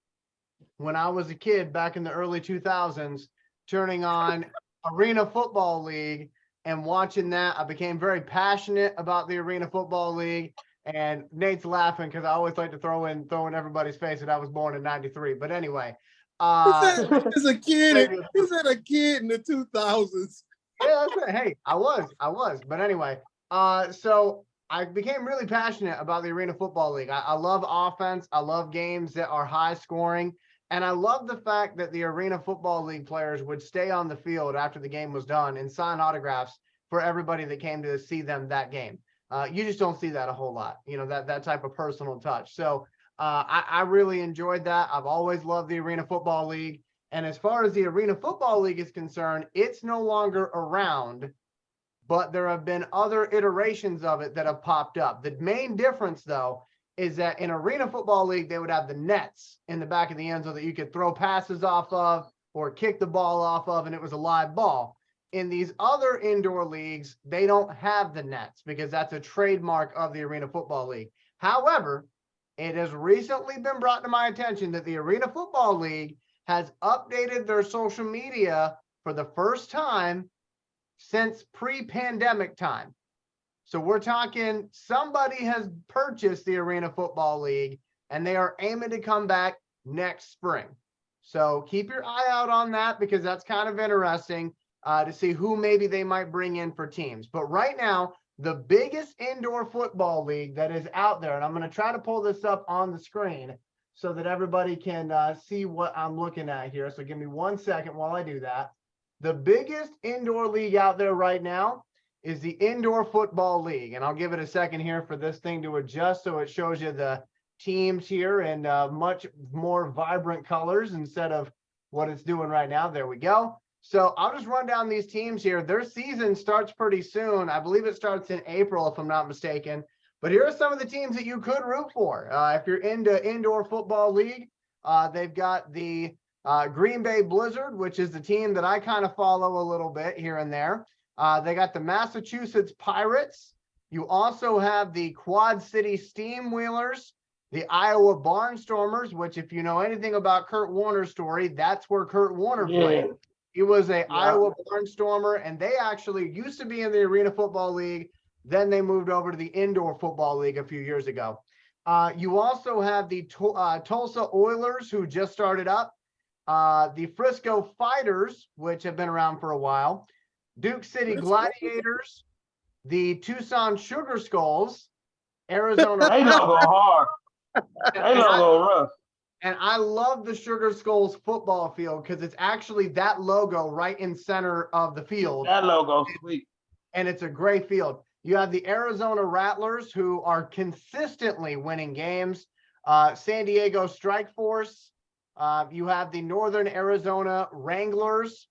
when I was a kid back in the early 2000s, turning on Arena Football League and watching that. I became very passionate about the Arena Football League. And Nate's laughing because I always like to throw in everybody's face that I was born in '93. But anyway, as a kid, he said a kid in the 2000s. Yeah, that's it. Hey, I was. But anyway, so I became really passionate about the Arena Football League. I love offense. I love games that are high scoring. And I love the fact that the Arena Football League players would stay on the field after the game was done and sign autographs for everybody that came to see them that game. You just don't see that a whole lot, that type of personal touch. So I really enjoyed that. I've always loved the Arena Football League. And as far as the Arena Football League is concerned, it's no longer around, but there have been other iterations of it that have popped up. The main difference, though, is that in Arena Football League, they would have the nets in the back of the end zone that you could throw passes off of or kick the ball off of, and it was a live ball. In these other indoor leagues, they don't have the nets because that's a trademark of the Arena Football League. However, it has recently been brought to my attention that the Arena Football League has updated their social media for the first time since pre-pandemic time. So we're talking somebody has purchased the Arena Football League and they are aiming to come back next spring. So keep your eye out on that because that's kind of interesting to see who maybe they might bring in for teams. But right now, the biggest indoor football league that is out there, and I'm going to try to pull this up on the screen so that everybody can see what I'm looking at here. So give me 1 second while I do that. The biggest indoor league out there right now is the Indoor Football League. And I'll give it a second here for this thing to adjust so it shows you the teams here in much more vibrant colors instead of what it's doing right now. There we go. So I'll just run down these teams here. Their season starts pretty soon. I believe it starts in April, if I'm not mistaken. But here are some of the teams that you could root for. If you're into Indoor Football League, they've got the Green Bay Blizzard, which is the team that I kind of follow a little bit here and there. They got the Massachusetts Pirates. You also have the Quad City Steamwheelers, the Iowa Barnstormers, which if you know anything about Kurt Warner's story, that's where Kurt Warner played. He was a Iowa Barnstormer, and they actually used to be in the Arena Football League. Then they moved over to the Indoor Football League a few years ago. You also have the Tulsa Oilers, who just started up, the Frisco Fighters, which have been around for a while, Duke City Gladiators, the Tucson Sugar Skulls, Arizona. They don't go hard. They don't go rough. And I love the Sugar Skulls football field because it's actually that logo right in center of the field. That logo's sweet. And it's a great field. You have the Arizona Rattlers, who are consistently winning games. San Diego Strike Force. You have the Northern Arizona Wranglers,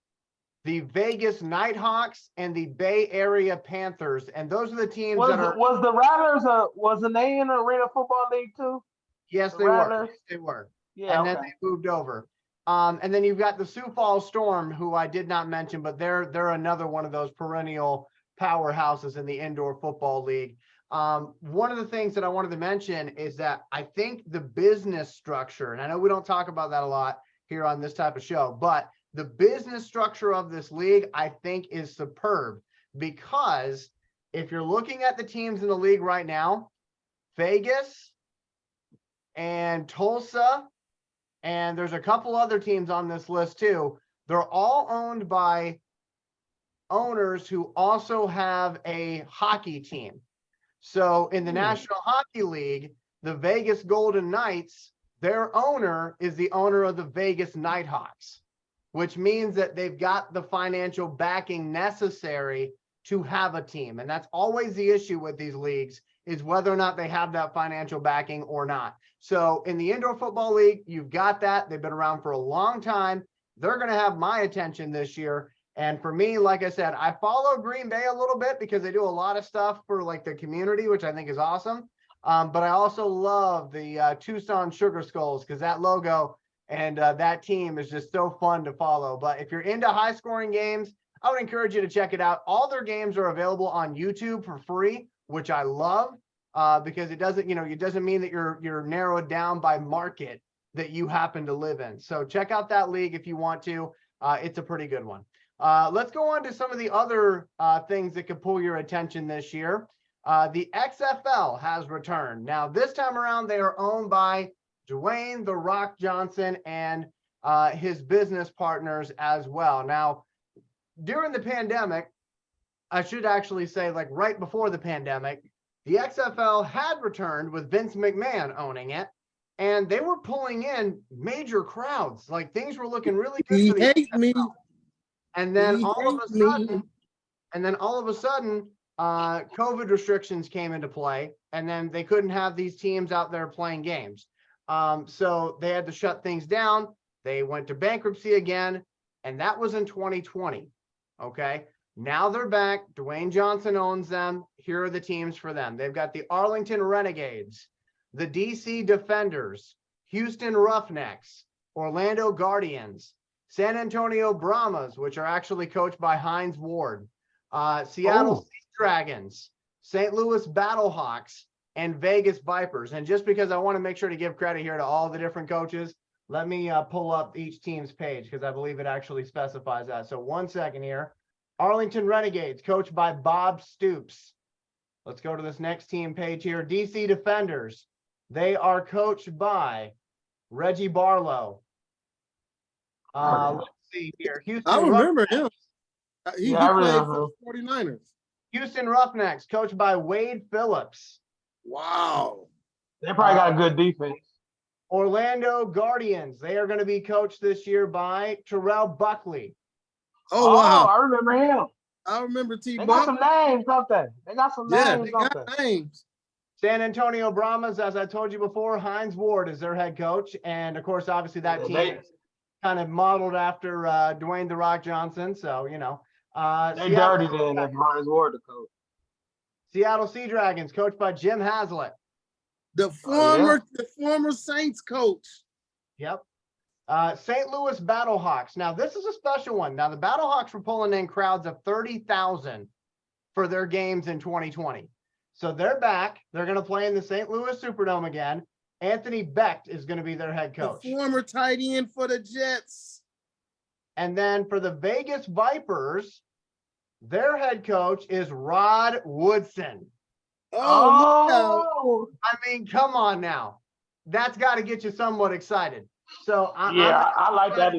the Vegas Nighthawks, and the Bay Area Panthers. And those are the teams Was the Rattlers, wasn't they in the Arena Football League too? Yes, the they Rattlers? were. They were. Yeah, and then they moved over. And then you've got the Sioux Falls Storm, who I did not mention, but they're another one of those perennial powerhouses in the indoor football league. One of the things that I wanted to mention is that I think the business structure, and I know we don't talk about that a lot here on this type of show, but the business structure of this league, I think, is superb, because if you're looking at the teams in the league right now, Vegas and Tulsa, and there's a couple other teams on this list too, they're all owned by owners who also have a hockey team. So in the National Hockey League, the Vegas Golden Knights, their owner is the owner of the Vegas Nighthawks, which means that they've got the financial backing necessary to have a team. And that's always the issue with these leagues, is whether or not they have that financial backing or not. So in the indoor football league, you've got that. They've been around for a long time. They're going to have my attention this year. And for me, like I said, I follow Green Bay a little bit because they do a lot of stuff for like the community, which I think is awesome. But I also love the Tucson Sugar Skulls, because that logo and that team is just so fun to follow. But if you're into high scoring games, I would encourage you to check it out. All their games are available on YouTube for free, which I love, because it doesn't, it doesn't mean that you're narrowed down by market that you happen to live in. So check out that league if you want to. It's a pretty good one. Let's go on to some of the other things that could pull your attention this year. The XFL has returned. Now, this time around, they are owned by Dwayne "The Rock" Johnson and his business partners as well. Now, during the pandemic, I should actually say, like right before the pandemic, the XFL had returned with Vince McMahon owning it, and they were pulling in major crowds. Like things were looking really good. He for the hate XFL. me. And then He all of a hate sudden, COVID restrictions came into play, and then they couldn't have these teams out there playing games. So they had to shut things down. They went to bankruptcy again, and that was in 2020. Okay. Now they're back. Dwayne Johnson owns them. Here are the teams for them. They've got the Arlington Renegades, the DC Defenders, Houston Roughnecks, Orlando Guardians, San Antonio Brahmas, which are actually coached by Hines Ward, Seattle Sea Dragons, St. Louis Battlehawks, and Vegas Vipers. And just because I want to make sure to give credit here to all the different coaches, let me pull up each team's page, because I believe it actually specifies that. So 1 second here. Arlington Renegades, coached by Bob Stoops. Let's go to this next team page here. DC Defenders. They are coached by Reggie Barlow. Let's see here. I remember him. He I played remember. for the 49ers. Houston Roughnecks, coached by Wade Phillips. Wow. They probably got a good defense. Orlando Guardians. They are going to be coached this year by Terrell Buckley. Oh, wow. I remember him. I remember T. They got some names, don't they? They got some Yeah, names, they don't got they? names. San Antonio Brahmas, as I told you before, Hines Ward is their head coach. And of course, obviously that team is kind of modeled after Dwayne "The Rock" Johnson. So, They dirty then if Hines Ward the coach. Seattle Sea Dragons, coached by Jim Haslett. The former Saints coach. Yep. St. Louis Battlehawks. Now, this is a special one. Now, the Battlehawks were pulling in crowds of 30,000 for their games in 2020. So they're back. They're going to play in the St. Louis Superdome again. Anthony Becht is going to be their head coach. The former tight end for the Jets. And then for the Vegas Vipers, their head coach is Rod Woodson. Oh. I mean, come on now. That's got to get you somewhat excited. So I like that.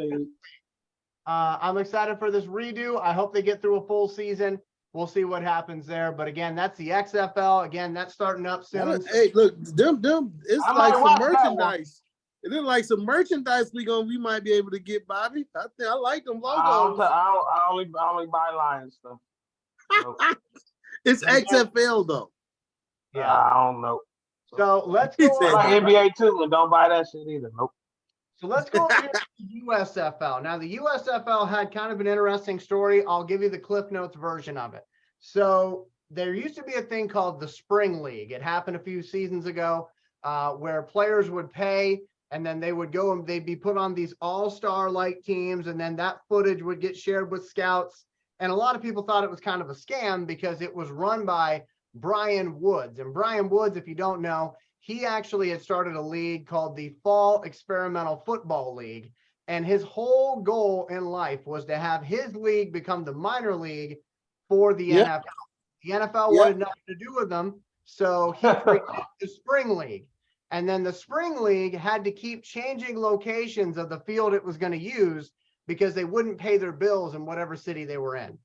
I'm excited for this redo. I hope they get through a full season. We'll see what happens there. But again, that's the XFL. Again, that's starting up soon. Hey, look, them. It's like some merchandise. It is like some merchandise we might be able to get, Bobby. I like them logos. I only buy Lions stuff. Nope. It's XFL though. Yeah, I don't know. So let's go on. Like NBA too, and don't buy that shit either. Nope. So let's go over to the USFL. Now, the USFL had kind of an interesting story. I'll give you the Cliff Notes version of it. So there used to be a thing called the Spring League. It happened a few seasons ago where players would pay, and then they would go and they'd be put on these all-star like teams, and then that footage would get shared with scouts, And a lot of people thought it was kind of a scam because it was run by Brian Woods. And Brian Woods, if you don't know, he actually had started a league called the Fall Experimental Football League. And his whole goal in life was to have his league become the minor league for the NFL. The NFL wanted nothing to do with them. So he created the Spring League. And then the Spring League had to keep changing locations of the field it was going to use because they wouldn't pay their bills in whatever city they were in.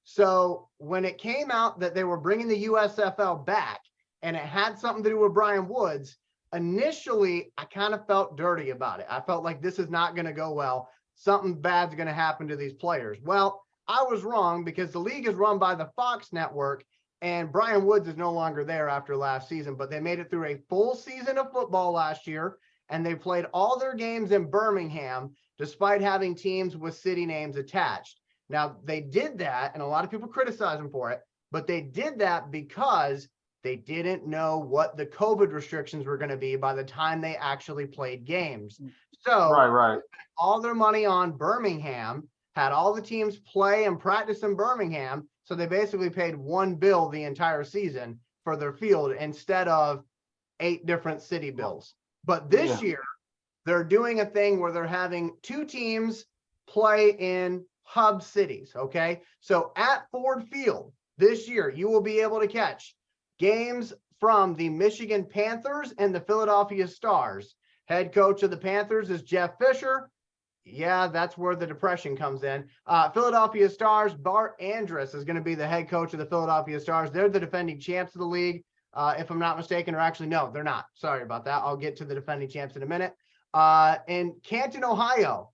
So when it came out that they were bringing the USFL back and it had something to do with Brian Woods, initially I kind of felt dirty about it. I felt like this is not going to go well. Something bad's going to happen to these players. Well, I was wrong because the league is run by the Fox network and Brian Woods is no longer there after last season, but they made it through a full season of football last year and they played all their games in Birmingham despite having teams with city names attached. Now, they did that, and a lot of people criticize them for it, but they did that because they didn't know what the COVID restrictions were going to be by the time they actually played games. So right. all their money on Birmingham, had all the teams play and practice in Birmingham. So they basically paid one bill the entire season for their field instead of 8 different city bills. But this year, they're doing a thing where they're having 2 teams play in hub cities, okay? So at Ford Field this year, you will be able to catch games from the Michigan Panthers and the Philadelphia Stars. Head coach of the Panthers is Jeff Fisher. Yeah, that's where the depression comes in. Philadelphia Stars, Bart Andrus is going to be the head coach of the Philadelphia Stars. They're the defending champs of the league, if I'm not mistaken, or actually, no, they're not. Sorry about that. I'll get to the defending champs in a minute. In Canton, Ohio,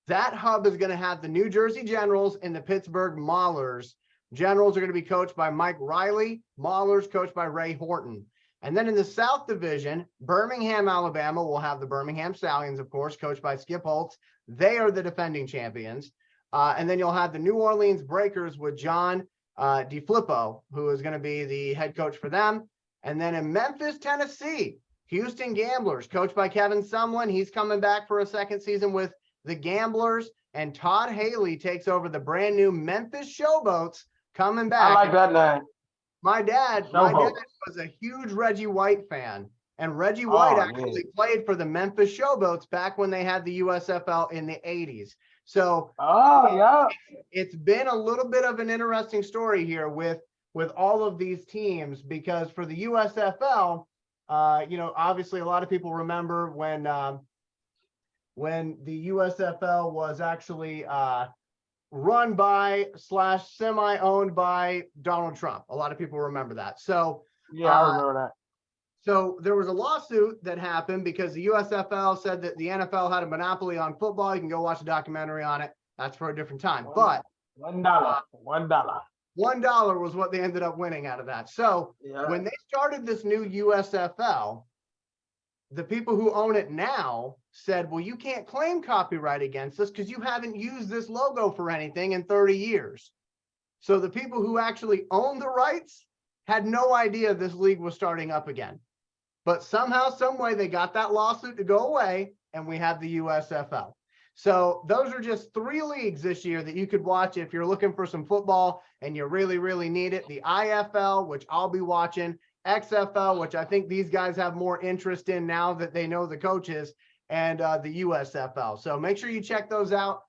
that hub is going to have the New Jersey Generals and the Pittsburgh Maulers. Generals are going to be coached by Mike Riley, Maulers coached by Ray Horton. And then in the South Division, Birmingham, Alabama will have the Birmingham Stallions, of course, coached by Skip Holtz. They are the defending champions. And then you'll have the New Orleans Breakers with John DeFlippo, who is going to be the head coach for them. And then in Memphis, Tennessee, Houston Gamblers, coached by Kevin Sumlin. He's coming back for a second season with the Gamblers. And Todd Haley takes over the brand new Memphis Showboats, coming back. I like that name. My dad was a huge Reggie White fan, and Reggie White actually played for the Memphis Showboats back when they had the USFL in the 80s. So it's been a little bit of an interesting story here with all of these teams, because for the USFL, obviously a lot of people remember when the USFL was actually run by / semi-owned by Donald Trump. A lot of people remember that. So I remember that. So there was a lawsuit that happened because the USFL said that the NFL had a monopoly on football. You can go watch a documentary on it. That's for a different time. But $1. $1 was what they ended up winning out of that. So when they started this new USFL, the people who own it now said, well, you can't claim copyright against us because you haven't used this logo for anything in 30 years. So the people who actually own the rights had no idea this league was starting up again. But somehow, some way, they got that lawsuit to go away, and we have the USFL. So those are just 3 leagues this year that you could watch if you're looking for some football and you really, really need it. The IFL, which I'll be watching, XFL, which I think these guys have more interest in now that they know the coaches, and the USFL. So make sure you check those out.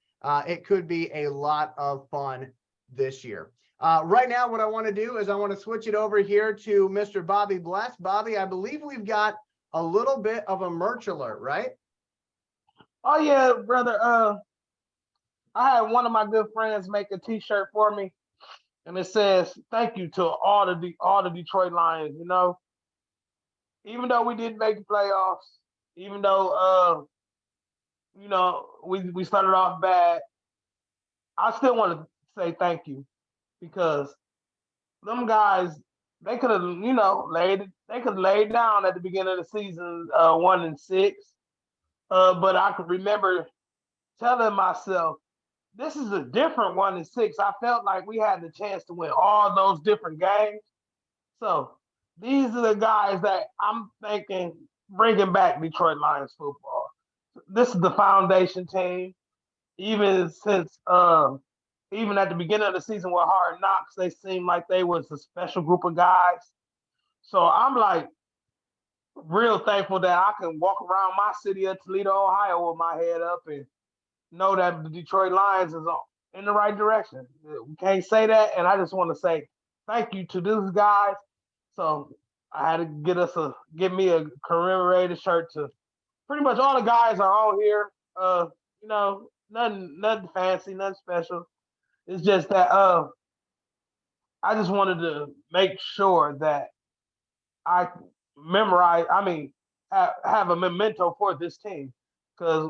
It could be a lot of fun this year. Right now, what I want to do is I want to switch it over here to Mr. Bobby Bless. Bobby, I believe we've got a little bit of a merch alert, right? Oh yeah, brother. I had one of my good friends make a T-shirt for me, and it says, "Thank you to all the Detroit Lions." You know, even though we didn't make the playoffs, even though we started off bad, I still want to say thank you, because them guys, they could have laid down at the beginning of the season 1-6, but I could remember telling myself, this is a different 1-6. I felt like we had the chance to win all those different games. So these are the guys that I'm thinking bringing back Detroit Lions football. This is the foundation team. Even since even at the beginning of the season with Hard Knocks, they seemed like they was a special group of guys. So I'm like real thankful that I can walk around my city of Toledo, Ohio with my head up and know that the Detroit Lions is in the right direction. We can't say that, and I just want to say thank you to these guys. So I had to get me a commemorated shirt to pretty much all the guys are on here. Nothing fancy, nothing special. It's just that I just wanted to make sure that I memorize. I mean, have a memento for this team because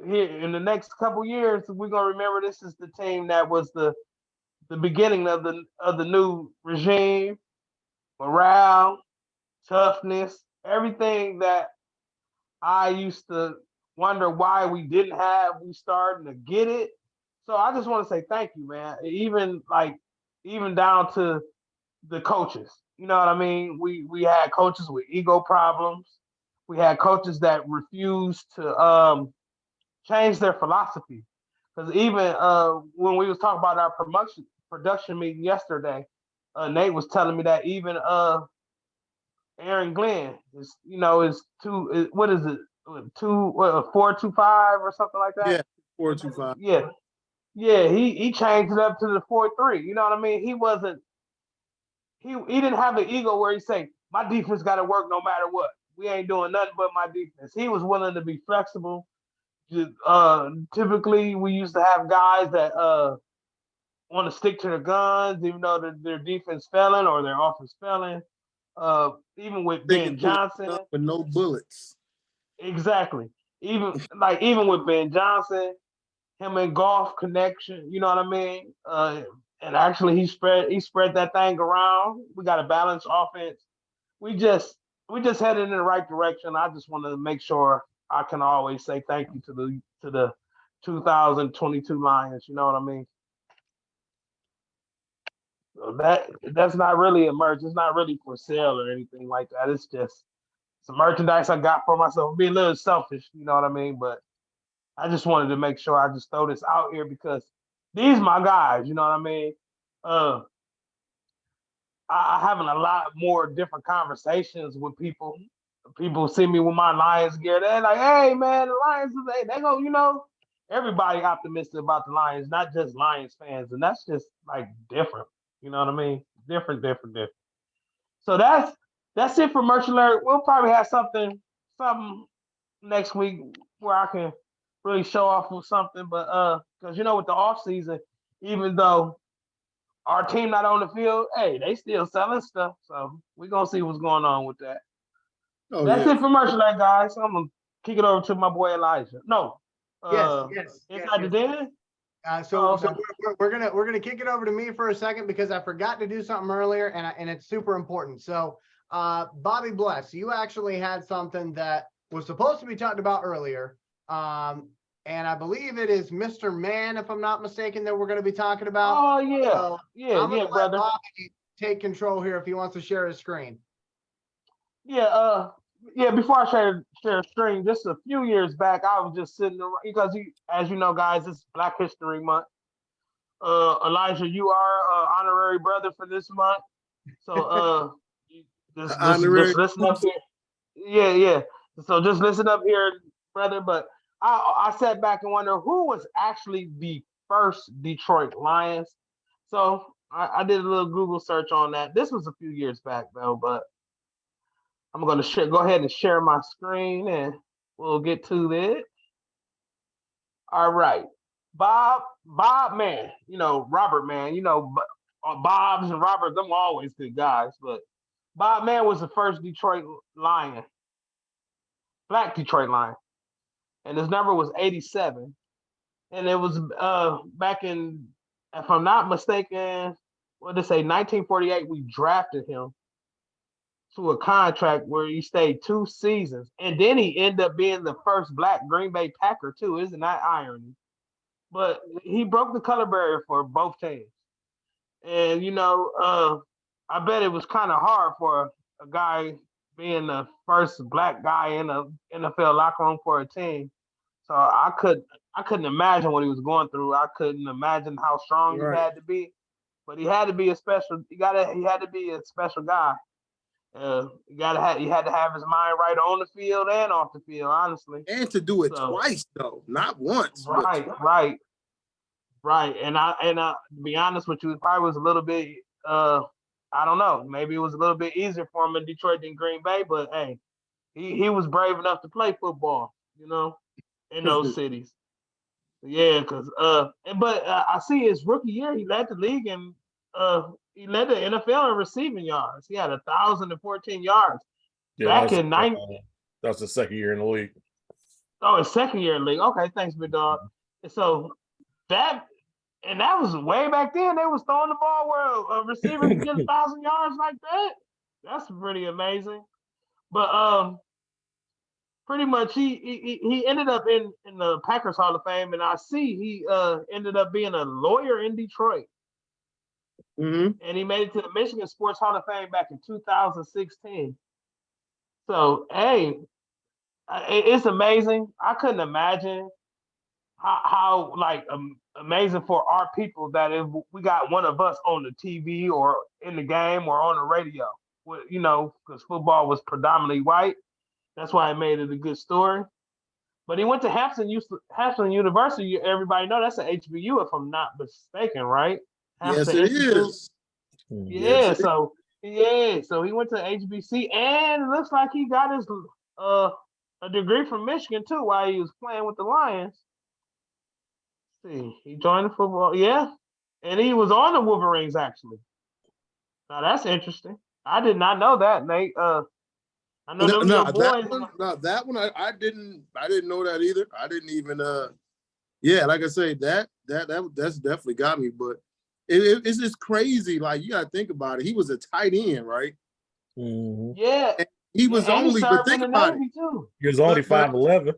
here in the next couple years we're gonna remember this is the team that was the beginning of the new regime, morale, toughness, everything that I used to wonder why we didn't have. We starting to get it. So I just want to say thank you, man. Even down to the coaches. You know what I mean? We had coaches with ego problems. We had coaches that refused to change their philosophy. Because even when we was talking about our production meeting yesterday, Nate was telling me that even Aaron Glenn is what is it 4-2-5 or something like that? Yeah, 4-2-5. Yeah. He changed it up to the 4-3. You know what I mean? He didn't have the ego where he say my defense got to work no matter what. We ain't doing nothing but my defense. He was willing to be flexible. Typically, we used to have guys that want to stick to their guns, even though their defense failing or their offense failing. Even with Ben Johnson, with no bullets. Exactly. Even with Ben Johnson, him and golf connection. You know what I mean? And actually, he spread that thing around. We got a balanced offense. We just headed in the right direction. I just wanted to make sure I can always say thank you to the 2022 Lions. You know what I mean? So that's not really a merch. It's not really for sale or anything like that. It's just some merchandise I got for myself. Be a little selfish, you know what I mean? But I just wanted to make sure I just throw this out here because these my guys, you know what I mean? I having a lot more different conversations with people. People see me with my Lions gear. They're like, hey man, the Lions, they go, everybody optimistic about the Lions, not just Lions fans. And that's just like different. You know what I mean? Different. So that's it for merch alert. We'll probably have something next week where I can really show off with something. But because with the off season, even though our team not on the field, hey, they still selling stuff. So we're gonna see what's going on with that. That's it for merch alert, guys. I'm gonna kick it over to my boy Elijah. No. Inside the Den? So we're gonna kick it over to me for a second because I forgot to do something earlier and it's super important. So Bobby Bless, you actually had something that was supposed to be talked about earlier. And I believe it is Mr. Man, if I'm not mistaken, that we're going to be talking about. Oh yeah, so I'm gonna let brother. Bobby take control here if he wants to share his screen. Before I share a screen, just a few years back, I was just sitting around because, as you know, guys, it's Black History Month. Elijah, you are honorary brother for this month, so just listen up here. Yeah. So just listen up here, brother. But I sat back and wonder who was actually the first Detroit Lions. So I did a little Google search on that. This was a few years back though, but I'm going to go ahead and share my screen and we'll get to it. All right. Bob Man, Robert Man, Bob's and Robert, them always good guys, but Bob Man was the first Detroit Lion, Black Detroit Lion. And his number was 87. And it was back in, if I'm not mistaken, 1948, we drafted him to a contract where he stayed 2 seasons. And then he ended up being the first Black Green Bay Packer, too. Isn't that irony? But he broke the color barrier for both teams. And, I bet it was kind of hard for a guy being the first Black guy in a NFL locker room for a team. So I I couldn't imagine what he was going through. I couldn't imagine how strong he Right. had to be. But he had to be a special. He had to be a special guy. You had to have his mind right on the field and off the field, honestly. And to do it So, twice though, not once. But right. And to be honest with you, it probably was a little bit. I don't know. Maybe it was a little bit easier for him in Detroit than Green Bay. But hey, he was brave enough to play football. In those cities. Yeah, but I see his rookie year, he led the league and he led the NFL in receiving yards. He had 1,014 yards back in that's the second year in the league. Oh, his second year in the league. Okay, thanks, big dog. And so that was way back then. They was throwing the ball where a receiver could get 1,000 yards like that. That's pretty amazing. But pretty much he ended up in the Packers Hall of Fame, and I see he ended up being a lawyer in Detroit. mm-hmm. And he made it to the Michigan Sports Hall of Fame back in 2016. So hey, it's amazing. I couldn't imagine how like amazing for our people that if we got one of us on the TV or in the game or on the radio, because football was predominantly white. That's why I made it a good story. But he went to Hampton University. Everybody know that's an HBU, if I'm not mistaken, right? Yes, Hampton it Institute. is. Yeah, so he went to HBC, and it looks like he got his a degree from Michigan too while he was playing with the Lions. Let's see, he joined the football, yeah, and he was on the Wolverines actually. Now that's interesting. I did not know that, Nate. I know them your boys. That one I didn't know that either. I didn't even yeah, like I say, that's definitely got me, but it's just crazy. Like you gotta think about it. He was a tight end, right? Mm-hmm. Yeah. And he was only, but think about it. Too. He was only 5'11".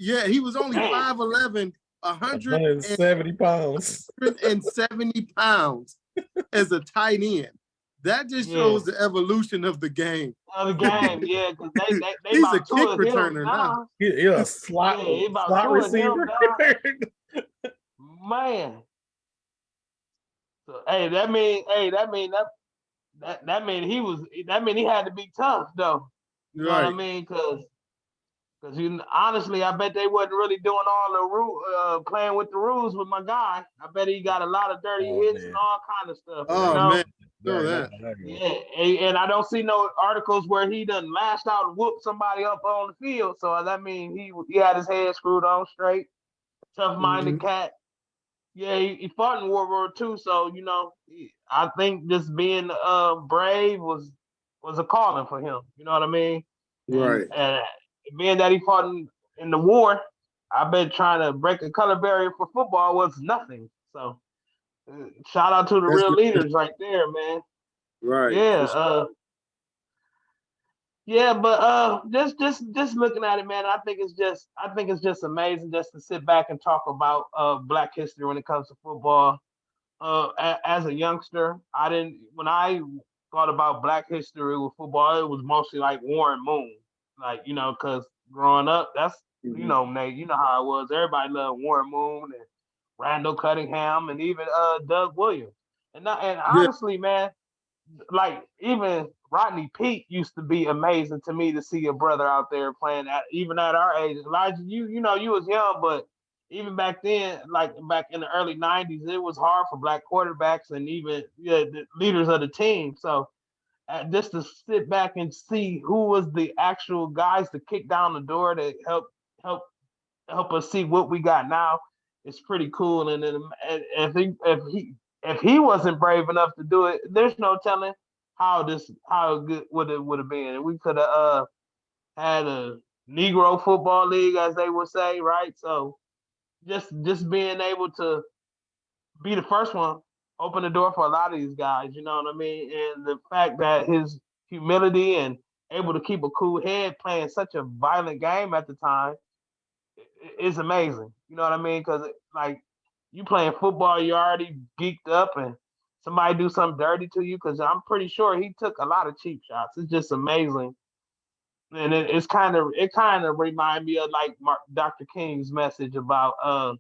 Yeah, he was only 5'11", 170 pounds. 170 pounds as a tight end. That just shows the evolution of the game. Yeah, because they he's about a kick returner now. Yeah, slot receiver. Man. So that mean he had to be tough though. You know what I mean? Because honestly, I bet they wasn't really doing all the playing with the rules with my guy. I bet he got a lot of dirty hits and all kind of stuff. Man. Know that. Yeah, and I don't see no articles where he done lashed out and whooped somebody up on the field. So that means he had his head screwed on straight. Tough-minded cat. Yeah, he fought in World War II. So I think just being brave was a calling for him. You know what I mean? Right. And being that he fought in the war, I bet trying to break a color barrier for football was nothing. So. Shout out to the real leaders right there, man. Right. Yeah. But just looking at it, man, I think it's just amazing just to sit back and talk about Black history when it comes to football. As a youngster, when I thought about Black history with football, it was mostly like Warren Moon, like because growing up, that's Nate, you know how it was. Everybody loved Warren Moon and Randall Cunningham, and even Doug Williams. And honestly, man, like even Rodney Peete used to be amazing to me to see a brother out there playing even at our age. Elijah, you was young, but even back then, like back in the early 90s, it was hard for Black quarterbacks and even the leaders of the team. So just to sit back and see who was the actual guys to kick down the door to help us see what we got now. It's pretty cool, and if he wasn't brave enough to do it, there's no telling how good would it have been. We could have had a Negro football league, as they would say, right? So just being able to be the first one opened the door for a lot of these guys. You know what I mean? And the fact that his humility and able to keep a cool head playing such a violent game at the time is amazing. You know what I mean? Because like you playing football, you're already geeked up, and somebody do something dirty to you. Because I'm pretty sure he took a lot of cheap shots. It's just amazing and it kind of remind me of like Dr. King's message about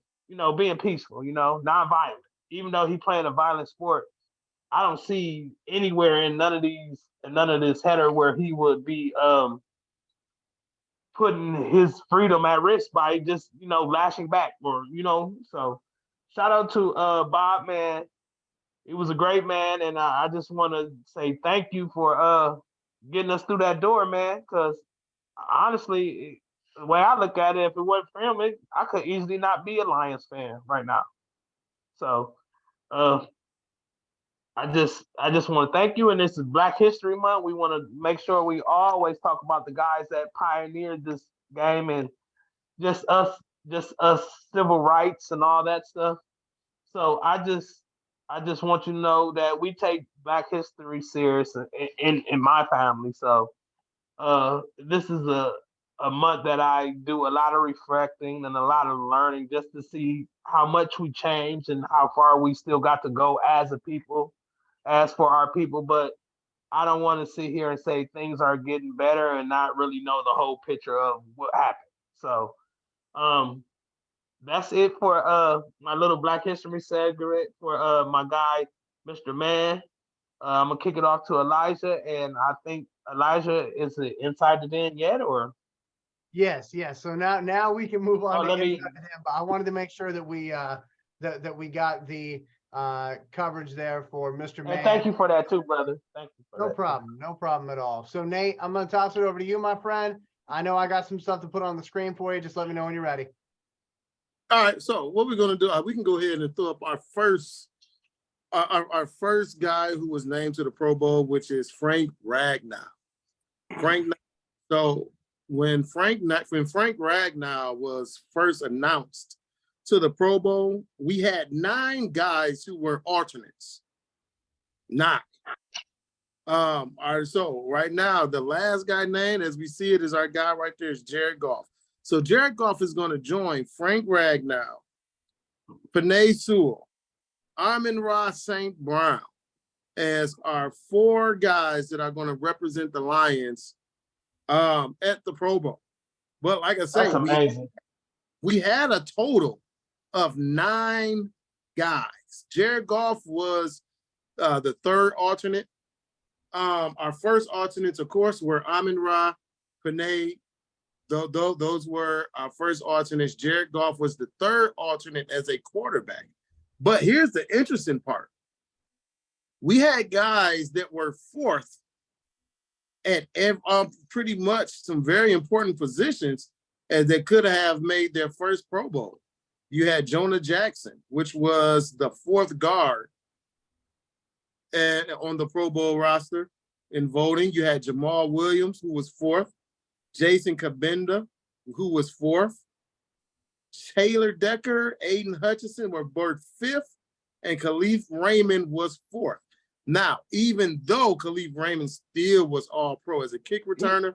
being peaceful, non-violent. Even though he playing a violent sport, I don't see anywhere in none of this header where he would be putting his freedom at risk by just lashing back or so shout out to Bob, man. He was a great man, and I just want to say thank you for getting us through that door, man, because honestly, the way I look at it, if it wasn't for him, I could easily not be a Lions fan right now. So uh I just want to thank you, and this is Black History Month. We want to make sure we always talk about the guys that pioneered this game and just us, civil rights and all that stuff. So I just want you to know that we take Black History serious in my family. So this is a month that I do a lot of reflecting and a lot of learning just to see how much we changed and how far we still got to go as a people, as for our people. But I don't want to sit here and say things are getting better and not really know the whole picture of what happened. So um that's it for my little Black History segment for my guy, Mr. Man. I'm gonna kick it off to Elijah, and I think Elijah is it inside the den yet, or Yes, yes. So now we can move on to let inside me. the den, but I wanted to make sure that we that we got the coverage there for Mr. And Man. thank you for that too, brother. Thank you for No that. problem, no problem at all. So Nate, I'm gonna toss it over to you, my friend. I know I got some stuff to put on the screen for you. Just let me know when you're ready. All right, so what we're gonna do, we can go ahead and throw up our first guy who was named to the Pro Bowl, which is Frank Ragnow. So when Frank Ragnow was first announced to the Pro Bowl, we had 9 guys who were alternates. 9. All right, so right now, the last guy named, as we see it, is our guy right there, is Jared Goff. So Jared Goff is going to join Frank Ragnow, Penei Sewell, Amon-Ra St. Brown as our 4 guys that are going to represent the Lions at the Pro Bowl. But like I say, That's amazing. we had a total of 9 guys. Jared Goff was the 3rd alternate. Our first alternates, of course, were Amon-Ra, Penei. Those were our first alternates. Jared Goff was the 3rd alternate as a quarterback. But here's the interesting part. We had guys that were 4th at pretty much some very important positions as they could have made their first Pro Bowl. You had Jonah Jackson, which was the 4th guard and on the Pro Bowl roster in voting. You had Jamal Williams, who was 4th. Jason Kabinda, who was 4th. Taylor Decker, Aiden Hutchinson were both 5th, and Khalif Raymond was 4th. Now, even though Khalif Raymond still was all pro as a kick returner,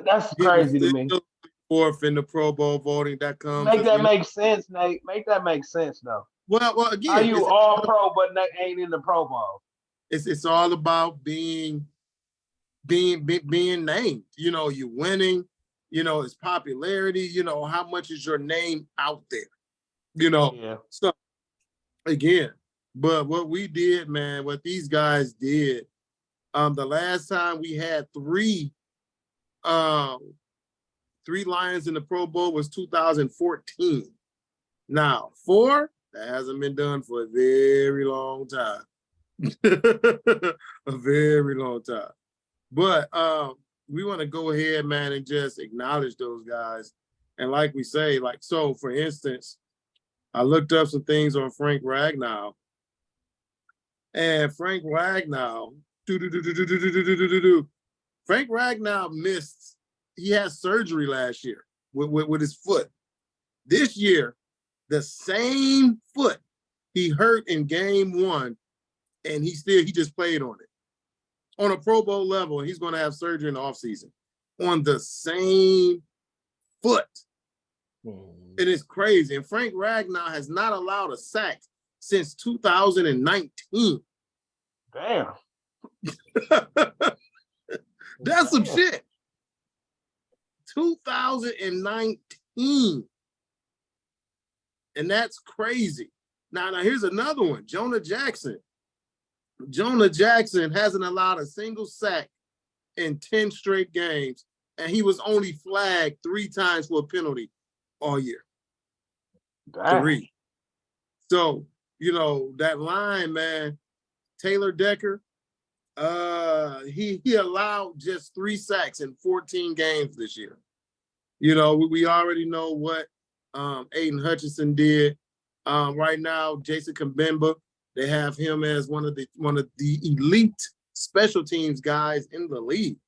that's crazy to me. 4th in the Pro Bowl voting. That comes. Make that make sense, Nate. Make that make sense, though. Well, again, are you all pro but ain't in the Pro Bowl? It's all about being named. You know, you winning. You know, it's popularity. You know, how much is your name out there? You know, yeah. So again, but what we did, man, what these guys did, the last time we had 3 Lions in the Pro Bowl was 2014. Now, 4, that hasn't been done for a very long time. A very long time. But we want to go ahead, man, and just acknowledge those guys. And like we say, so for instance, I looked up some things on Frank Ragnow. And Frank Ragnow, Frank Ragnow missed. He had surgery last year with his foot. This year, the same foot he hurt in game 1, and he just played on it on a Pro Bowl level, and he's going to have surgery in the offseason on the same foot. It is crazy. And Frank Ragnow has not allowed a sack since 2019. Damn. That's some shit. 2019. And that's crazy. Now here's another one. Jonah Jackson. Jonah Jackson hasn't allowed a single sack in 10 straight games, and he was only flagged 3 times for a penalty all year. Dang. 3. So, you know, that line, man, Taylor Decker, he allowed just 3 sacks in 14 games this year. You know, we already know what Aiden Hutchinson did. Right now, Jason Kabemba, they have him as one of the elite special teams guys in the league.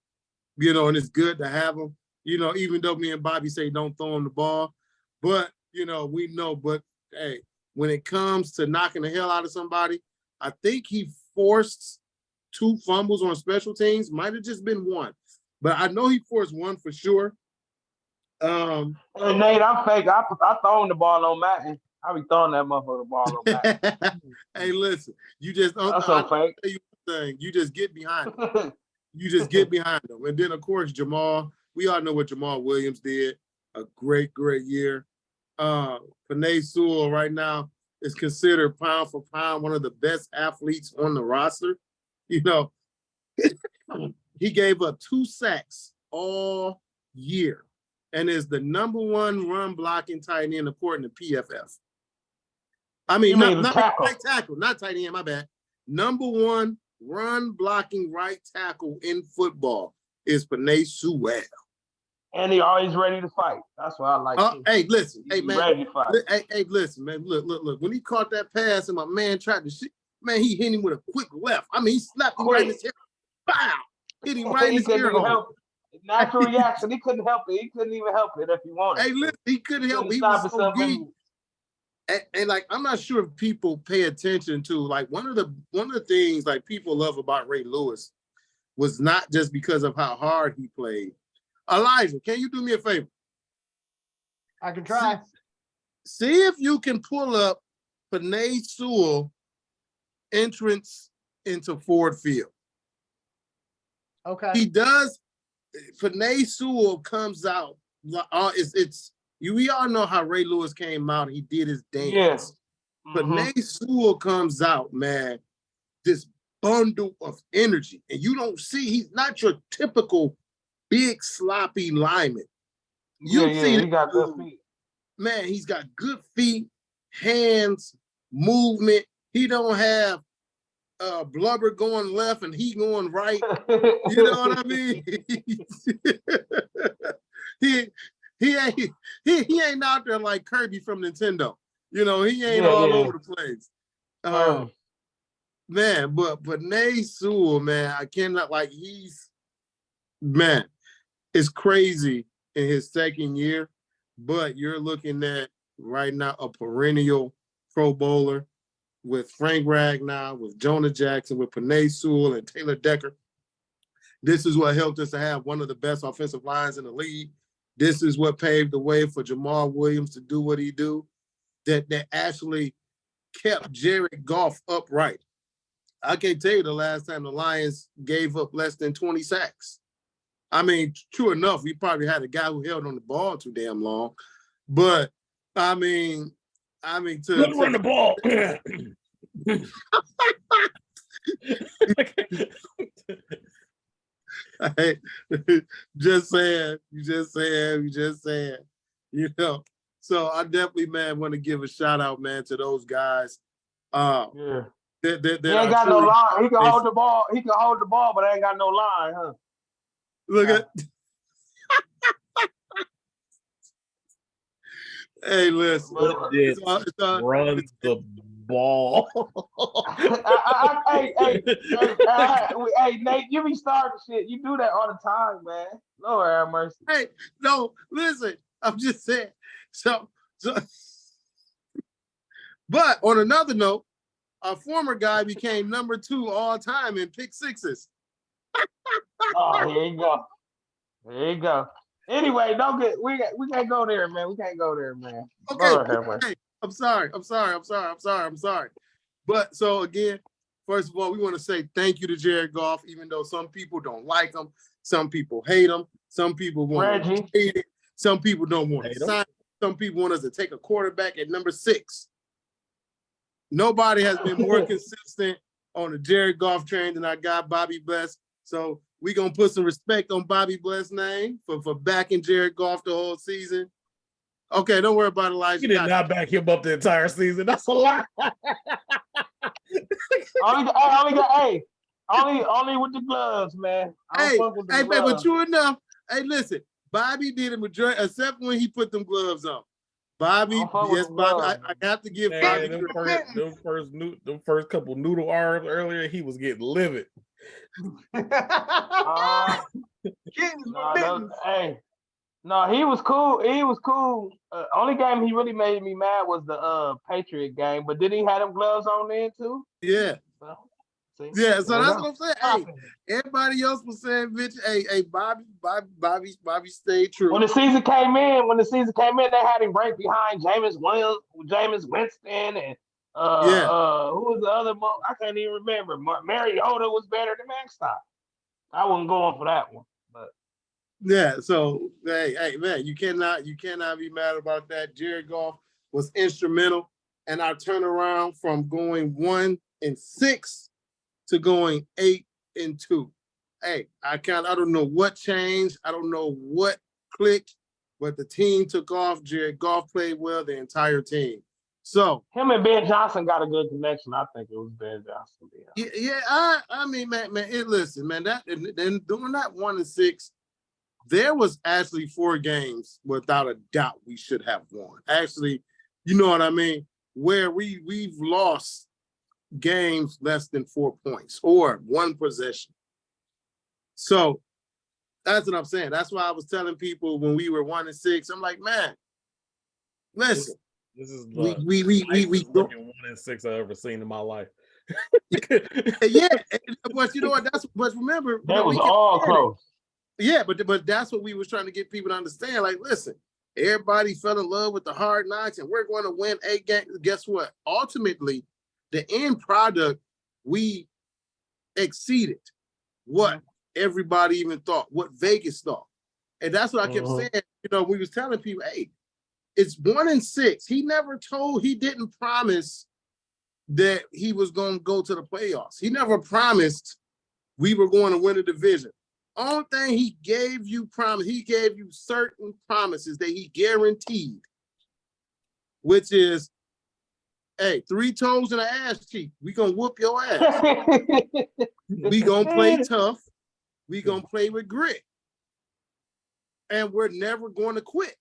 You know, and it's good to have him. You know, even though me and Bobby say don't throw him the ball, but you know, we know. But hey, when it comes to knocking the hell out of somebody, I think he forced 2 fumbles on special teams. Might have just been 1, but I know he forced 1 for sure. Hey, Nate, I'm fake. I throwing the ball on Madden. I be throwing that motherfucker ball on Madden. Hey, listen, you just That's so fake. tell you one thing, you just get behind them. You just get behind them. And then of course Jamal, we all know what Jamal Williams did. A great year. Panay Sewell right now is considered pound for pound one of the best athletes on the roster. You know, he gave up 2 sacks all year and is the #1 run blocking tight end according to PFF. I mean, not right tackle, not tight end, my bad. #1 run blocking right tackle in football is Panay Sewell. And he always ready to fight. That's what I like. Hey, listen. Hey, man. Ready to fight. Hey, listen, man. Look. When he caught that pass and my man tried to shoot, man, he hit him with a quick left. I mean, he slapped him right in his hair. Bow! Hit him right in his ear hole. Natural reaction. He couldn't help it. He couldn't even help it if he wanted. Hey, listen, he couldn't help it. He was so geek. And like, I'm not sure if people pay attention to, like, one of the things like people love about Ray Lewis was not just because of how hard he played. Elijah, can you do me a favor? I can try. See if you can pull up Panay Sewell entrance into Ford Field. Okay. He does. Panay Sewell comes out. We all know how Ray Lewis came out. He did his dance. Yes. Panay Sewell comes out, man, this bundle of energy. And you don't see, he's not your typical big sloppy lineman. He got good feet. Man, he's got good feet, hands, movement. He don't have blubber going left and he going right. You know what I mean? he ain't out there like Kirby from Nintendo. You know, he ain't all over the place. Man, but Panay Sewell, man, I cannot, like, it's crazy in his second year, but you're looking at right now a perennial Pro Bowler with Frank Ragnow, with Jonah Jackson, with Panay Sewell and Taylor Decker. This is what helped us to have one of the best offensive lines in the league. This is what paved the way for Jamal Williams to do what he do, that actually kept Jared Goff upright. I can't tell you the last time the Lions gave up less than 20 sacks. I mean, true enough, we probably had a guy who held on the ball too damn long. But, I mean, to run the ball. Just saying. You know, so I definitely, man, want to give a shout out, man, to those guys. He ain't That got no line. He can hold the ball. He can hold the ball, but ain't got no line, huh? Look at. Hey, listen. Runs the ball. Hey, Nate, you be starting shit. You do that all the time, man. Lord have mercy. Hey, no, listen. I'm just saying. So, but on another note, our former guy became #2 all time in pick sixes. Oh, here you go. Anyway, we can't go there, man. We can't go there, man. Okay. I'm sorry. But so again, first of all, we want to say thank you to Jared Goff, even though some people don't like him, some people hate him, some people want to hate it. Some people don't want Hey, to sign. Some people want us to take a quarterback at number 6. Nobody has been more consistent on the Jared Goff train than our guy Bobby Bless. So we're gonna put some respect on Bobby Bless' name for backing Jared Goff the whole season. Okay, don't worry about Elijah. You did not back him up the entire season. That's a lie. Only with the gloves, man. I don't fuck with the gloves. But true enough. Hey, listen, Bobby did a majority, except when he put them gloves on. Bobby, yes, Bobby. I got to give Bobby them first couple noodle arms earlier. He was getting livid. No, he was cool. He was cool. Only game he really made me mad was the Patriot game. But did he have them gloves on then too? Yeah. Well, so that's what I'm saying. Hey, everybody else was saying, bitch, hey, Bobby stayed true. When the season came in, they had him right behind Jameis Winston, and who was the other? I can't even remember. Mariota was better than Stop. I wasn't going for that one, but yeah. So hey, man, you cannot be mad about that. Jared Goff was instrumental in our turnaround from going 1-6 to going 8-2. Hey, I don't know what changed. I don't know what clicked, but the team took off. Jared Goff played well, the entire team. So him and Ben Johnson got a good connection. I think it was Ben Johnson. Yeah. I mean, man. Listen, man. That then doing that 1-6, there was actually 4 games without a doubt we should have won. Actually, you know what I mean? Where we've lost games less than 4 points or 1 possession. So that's what I'm saying. That's why I was telling people when we were 1-6, I'm like, man, listen. This is we 1-6 I've ever seen in my life. Yeah, but you know what? But remember, that was all close. Yeah, but that's what we was trying to get people to understand. Like, listen, everybody fell in love with the Hard Knocks, and we're going to win 8 games. Guess what? Ultimately, the end product, we exceeded what everybody even thought, what Vegas thought. And that's what I kept saying. You know, we was telling people, hey, it's 1-6. He didn't promise that he was going to go to the playoffs. He never promised we were going to win a division. Only thing he gave you certain promises that he guaranteed, which is, hey, 3 toes and an ass cheek. We gonna whoop your ass. We gonna play tough. We gonna play with grit. And we're never going to quit.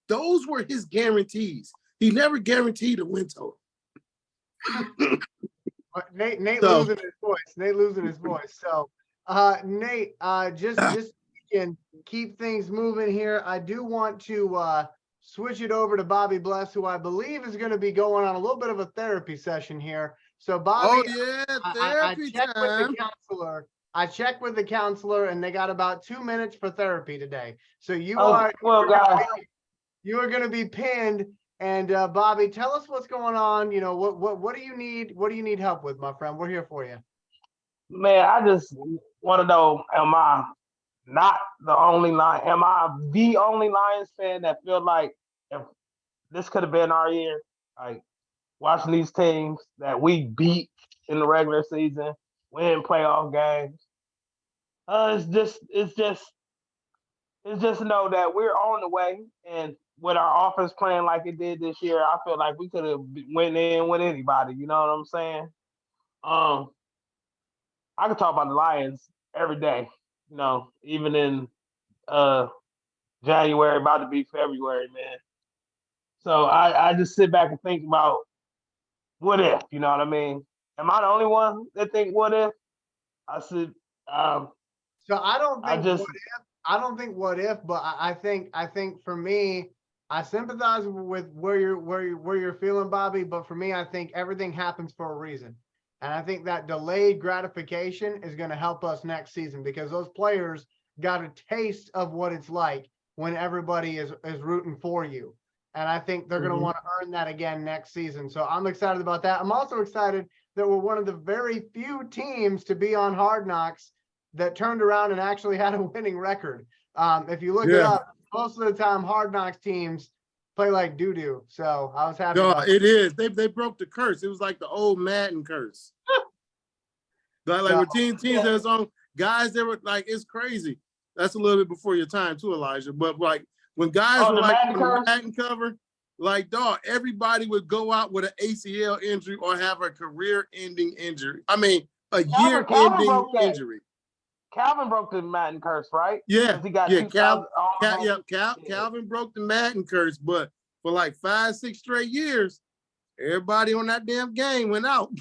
Those were his guarantees. He never guaranteed a win total. Nate losing his voice. Nate losing his voice. So Nate, just can keep things moving here. I do want to switch it over to Bobby Bless, who I believe is going to be going on a little bit of a therapy session here. So Bobby, therapy time. I checked with the counselor, and they got about 2 minutes for therapy today. So you are going to be pinned. And Bobby, tell us what's going on. You know, what do you need? What do you need help with, my friend? We're here for you. Man, I just want to know, am I the only Lions fan that feel like if this could have been our year? Like watching these teams that we beat in the regular season, win playoff games. It's just know that we're on the way, and with our offense playing like it did this year, I feel like we could have went in with anybody. You know what I'm saying? I could talk about the Lions every day. You know, even in January, about to be February, man. So I just sit back and think about what if. You know what I mean? Am I the only one that think what if? I said. So I don't think what if, but I think for me, I sympathize with where you're feeling, Bobby. But for me, I think everything happens for a reason, and I think that delayed gratification is going to help us next season because those players got a taste of what it's like when everybody is rooting for you, and I think they're going to want to earn that again next season. So I'm excited about that. I'm also excited that we're one of the very few teams to be on Hard Knocks that turned around and actually had a winning record. If you look it up, most of the time Hard Knocks teams play like doo-doo. So I was happy No, about it is. They broke the curse. It was like the old Madden curse. Like So, when teams that's on guys that were like, it's crazy. That's a little bit before your time too, Elijah. But like when guys Oh, were the like Madden on the curse? Madden cover, like dog, everybody would go out with an ACL injury or have a career-ending injury. I mean, a Calvin year-ending broke that. injury. Calvin broke the Madden curse, right? Yeah, 'Cause he got yeah. 2,000. Calvin broke the Madden curse, but for like 5-6 straight years, everybody on that damn game went out.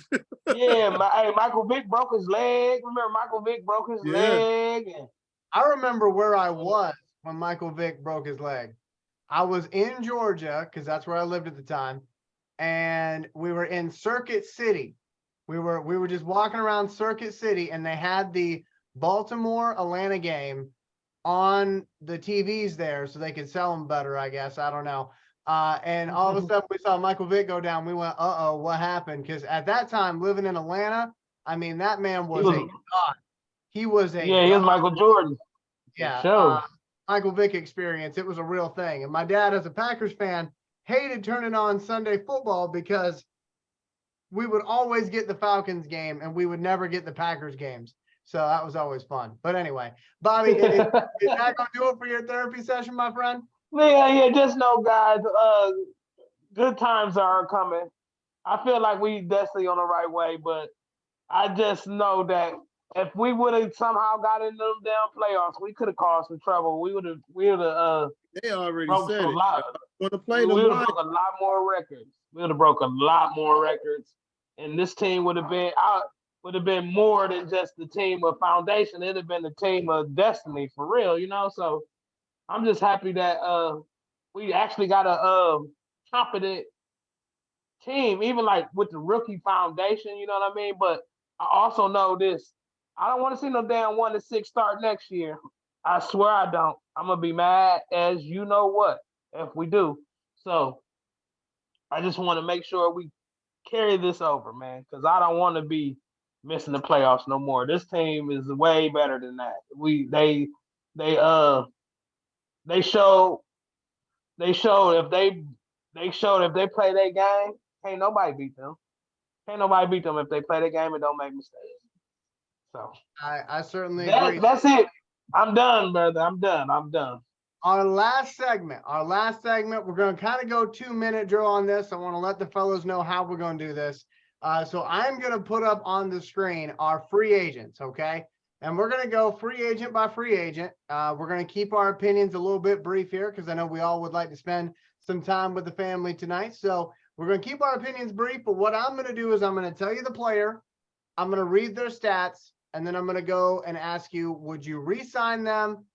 Yeah, hey, Michael Vick broke his leg. Remember, Michael Vick broke his leg. And I remember where I was when Michael Vick broke his leg. I was in Georgia because that's where I lived at the time, and we were in Circuit City. We were just walking around Circuit City, and they had the Baltimore Atlanta game on the TVs there, so they could sell them better. I guess I don't know. And all of a sudden, we saw Michael Vick go down. We went, "Uh-oh, what happened?" Because at that time, living in Atlanta, I mean, that man was a god. He was a yeah, he was god. Michael Jordan. Yeah. Sure. Michael Vick experience. It was a real thing. And my dad, as a Packers fan, hated turning on Sunday football because we would always get the Falcons game and we would never get the Packers games. So that was always fun. But anyway, Bobby, is that going to do it for your therapy session, my friend? Yeah, just know, guys, good times are coming. I feel like we definitely on the right way, but I just know that if we would have somehow got into them damn playoffs, we could have caused some trouble. We would have They already broke said a it. lot. Want to We play the would have line? broke a lot more records. We would have broke a lot more records, and this team would have been more than just the team of foundation. It'd have been the team of destiny for real, So I'm just happy that we actually got a competent team, even like with the rookie foundation, you know what I mean? But I also know this. I don't want to see no damn 1-6 start next year. I swear I don't. I'm gonna be mad as you know what if we do. So I just want to make sure we carry this over, man, because I don't want to be missing the playoffs no more. This team is way better than that. They showed if they play their game, can't nobody beat them. Can't nobody beat them if they play their game and don't make mistakes. So I certainly agree. that's it. I'm done, brother. I'm done. Our last segment, we're going to kind of go 2-minute drill on this. I want to let the fellows know how we're going to do this. So I'm going to put up on the screen our free agents, okay? And we're going to go free agent by free agent. We're going to keep our opinions a little bit brief here because I know we all would like to spend some time with the family tonight. So we're going to keep our opinions brief, but what I'm going to do is I'm going to tell you the player, I'm going to read their stats, and then I'm going to go and ask you, would you re-sign them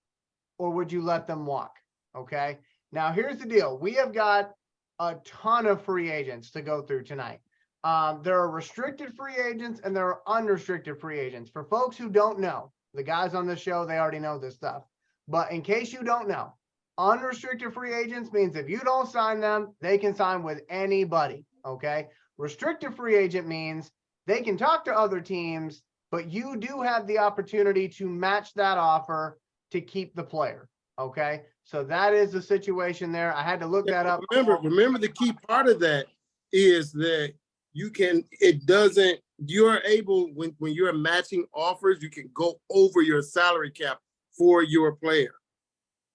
or would you let them walk? Okay. Now here's the deal. We have got a ton of free agents to go through tonight. There are restricted free agents and there are unrestricted free agents. For folks who don't know, the guys on the show, they already know this stuff. But in case you don't know, unrestricted free agents means if you don't sign them, they can sign with anybody. Okay. Restricted free agent means they can talk to other teams, but you do have the opportunity to match that offer to keep the player. Okay. So that is the situation there. I had to look that up. Remember the key part of that is that you're able, when you're matching offers, you can go over your salary cap for your player.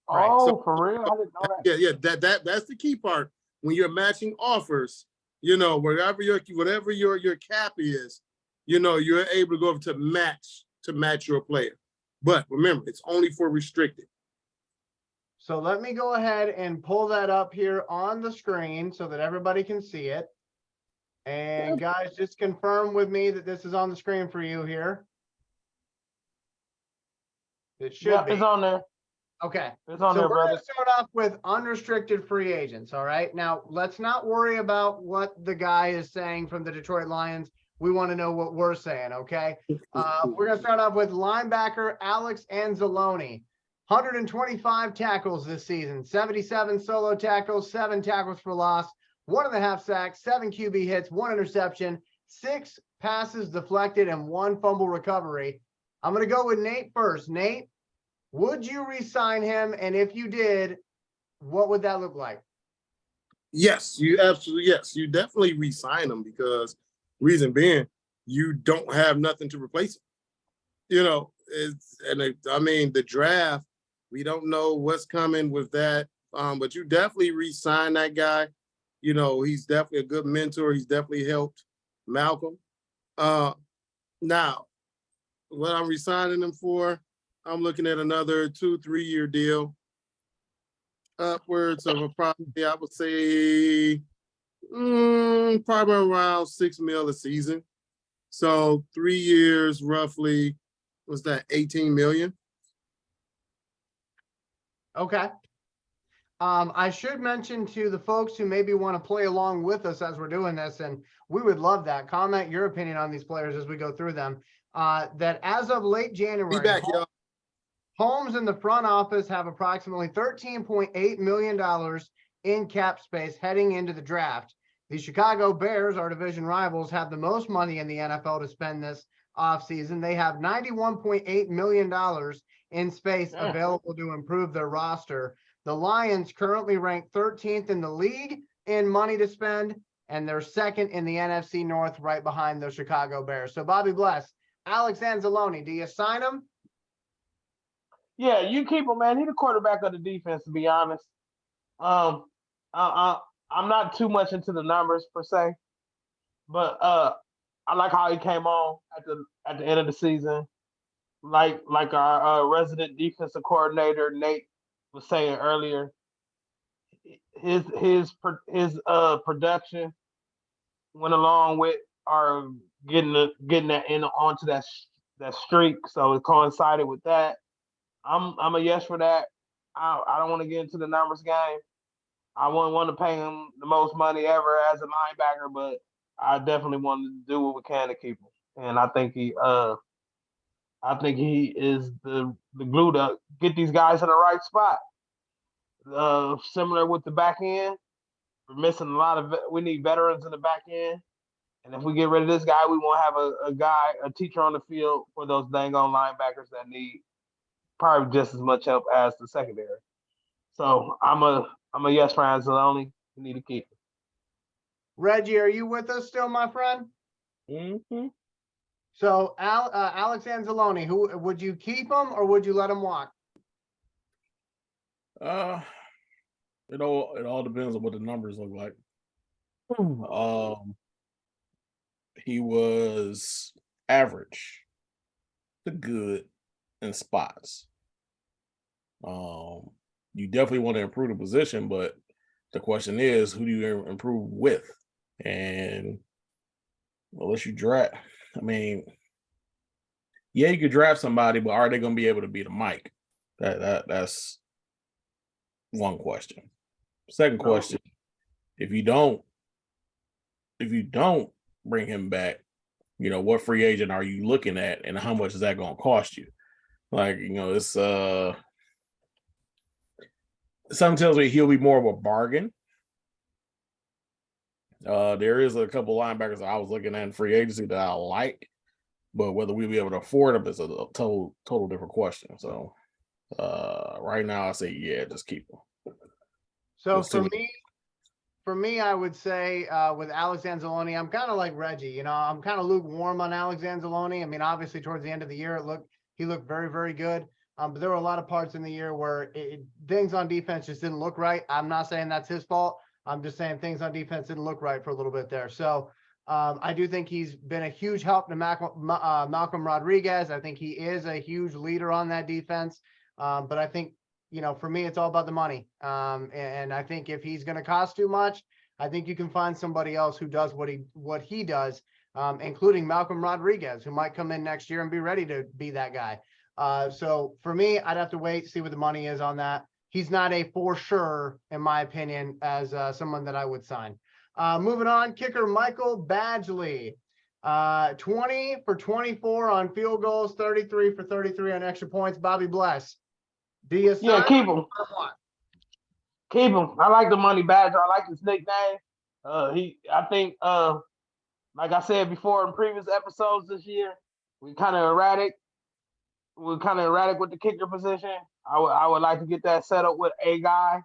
Right. Oh, so, for real? I didn't know that. Yeah. That's the key part. When you're matching offers, whatever your cap is, you're able to go over to match your player. But remember, it's only for restricted. So let me go ahead and pull that up here on the screen so that everybody can see it. And guys, just confirm with me that this is on the screen for you here. It should be. It's on there. Okay. It's on there, brother. We're going to start off with unrestricted free agents. All right. Now, let's not worry about what the guy is saying from the Detroit Lions. We want to know what we're saying. Okay. We're going to start off with linebacker Alex Anzalone. 125 tackles this season, 77 solo tackles, 7 tackles for loss, 1.5 sacks, 7 QB hits, 1 interception, 6 passes deflected, and 1 fumble recovery. I'm going to go with Nate first. Nate, would you re-sign him? And if you did, what would that look like? Yes, you definitely re-sign him because reason being, you don't have nothing to replace him. I mean, the draft, we don't know what's coming with that. But you definitely re-sign that guy. He's definitely a good mentor. He's definitely helped Malcolm. Now, what I'm resigning him for, I'm looking at another 2-3 year deal, upwards of probably, I would say, probably around $6 million a season. So 3 years, roughly, what's that, 18 million? Okay. I should mention to the folks who maybe want to play along with us as we're doing this, and we would love that. Comment your opinion on these players as we go through them. That as of late January, Be back, y'all. Holmes in the front office have approximately $13.8 million in cap space heading into the draft. The Chicago Bears, our division rivals, have the most money in the NFL to spend this offseason. They have $91.8 million in space available to improve their roster. The Lions currently rank 13th in the league in money to spend, and they're second in the NFC North right behind the Chicago Bears. So, Bobby Bless, Alex Anzalone, do you sign him? Yeah, you keep him, man. He's the quarterback of the defense, to be honest. I'm not too much into the numbers per se, but I like how he came on at the end of the season. Like our resident defensive coordinator Nate was saying earlier, his production went along with our getting that in onto that streak, so it coincided with that. I'm a yes for that. I don't want to get into the numbers game. I wouldn't want to pay him the most money ever as a linebacker, but I definitely want to do what we can to keep him. And I think he is the glue to get these guys in the right spot. Similar with the back end, we're missing a lot of. We need veterans in the back end, and if we get rid of this guy, we won't have a teacher on the field for those dang on linebackers that need probably just as much help as the secondary. So I'm a yes for Anzalone. We need to keep him. Reggie, are you with us still, my friend? Mm-hmm. So, Alex Anzalone, who would you keep him or would you let him walk? It all depends on what the numbers look like. He was average to good in spots. You definitely want to improve the position, but the question is, who do you improve with? And unless you draft, I mean, yeah, you could draft somebody, but are they going to be able to beat a Mike? That's one question. Second question, if you don't bring him back, what free agent are you looking at and how much is that going to cost you? Like, it's something tells me he'll be more of a bargain. There is a couple linebackers that I was looking at in free agency that I like, but whether we'll be able to afford them is a total different question. So right now I say, yeah, just keep them. So for me, I would say with Alex Anzalone, I'm kind of like Reggie. I'm kind of lukewarm on Alex Anzalone. I mean, obviously towards the end of the year, he looked very, very good. But there were a lot of parts in the year where things on defense just didn't look right. I'm not saying that's his fault. I'm just saying things on defense didn't look right for a little bit there. So I do think he's been a huge help to Malcolm Rodriguez. I think he is a huge leader on that defense. But I think, for me, it's all about the money. And I think if he's going to cost too much, I think you can find somebody else who does what he does, including Malcolm Rodriguez, who might come in next year and be ready to be that guy. So for me, I'd have to wait, see what the money is on that. He's not a for sure, in my opinion, as someone that I would sign. Moving on, kicker Michael Badgley. 20 for 24 on field goals, 33 for 33 on extra points. Bobby Bless. Do you sign keep him? Keep him. I like the money badger. I like his nickname. I think, like I said before in previous episodes this year, we're kind of erratic. We're kind of erratic with the kicker position. I would like to get that set up with a guy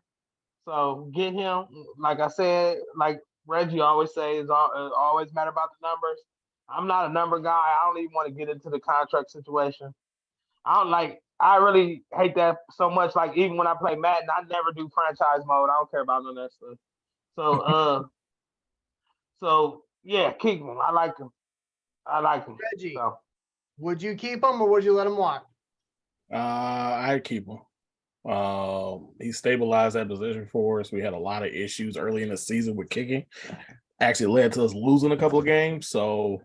So get him. Like I said, like Reggie always says, always matter about the numbers. I'm not a number guy. I don't even want to get into the contract situation. I don't like. I really hate that so much. Like even when I play Madden, I never do franchise mode. I don't care about none of that stuff. So so yeah, keep him. I like him. I like him. Reggie, So would you keep him or would you let him walk? I'd keep him. He stabilized that position for us. We had a lot of issues early in the season with kicking. Actually led to us losing a couple of games. So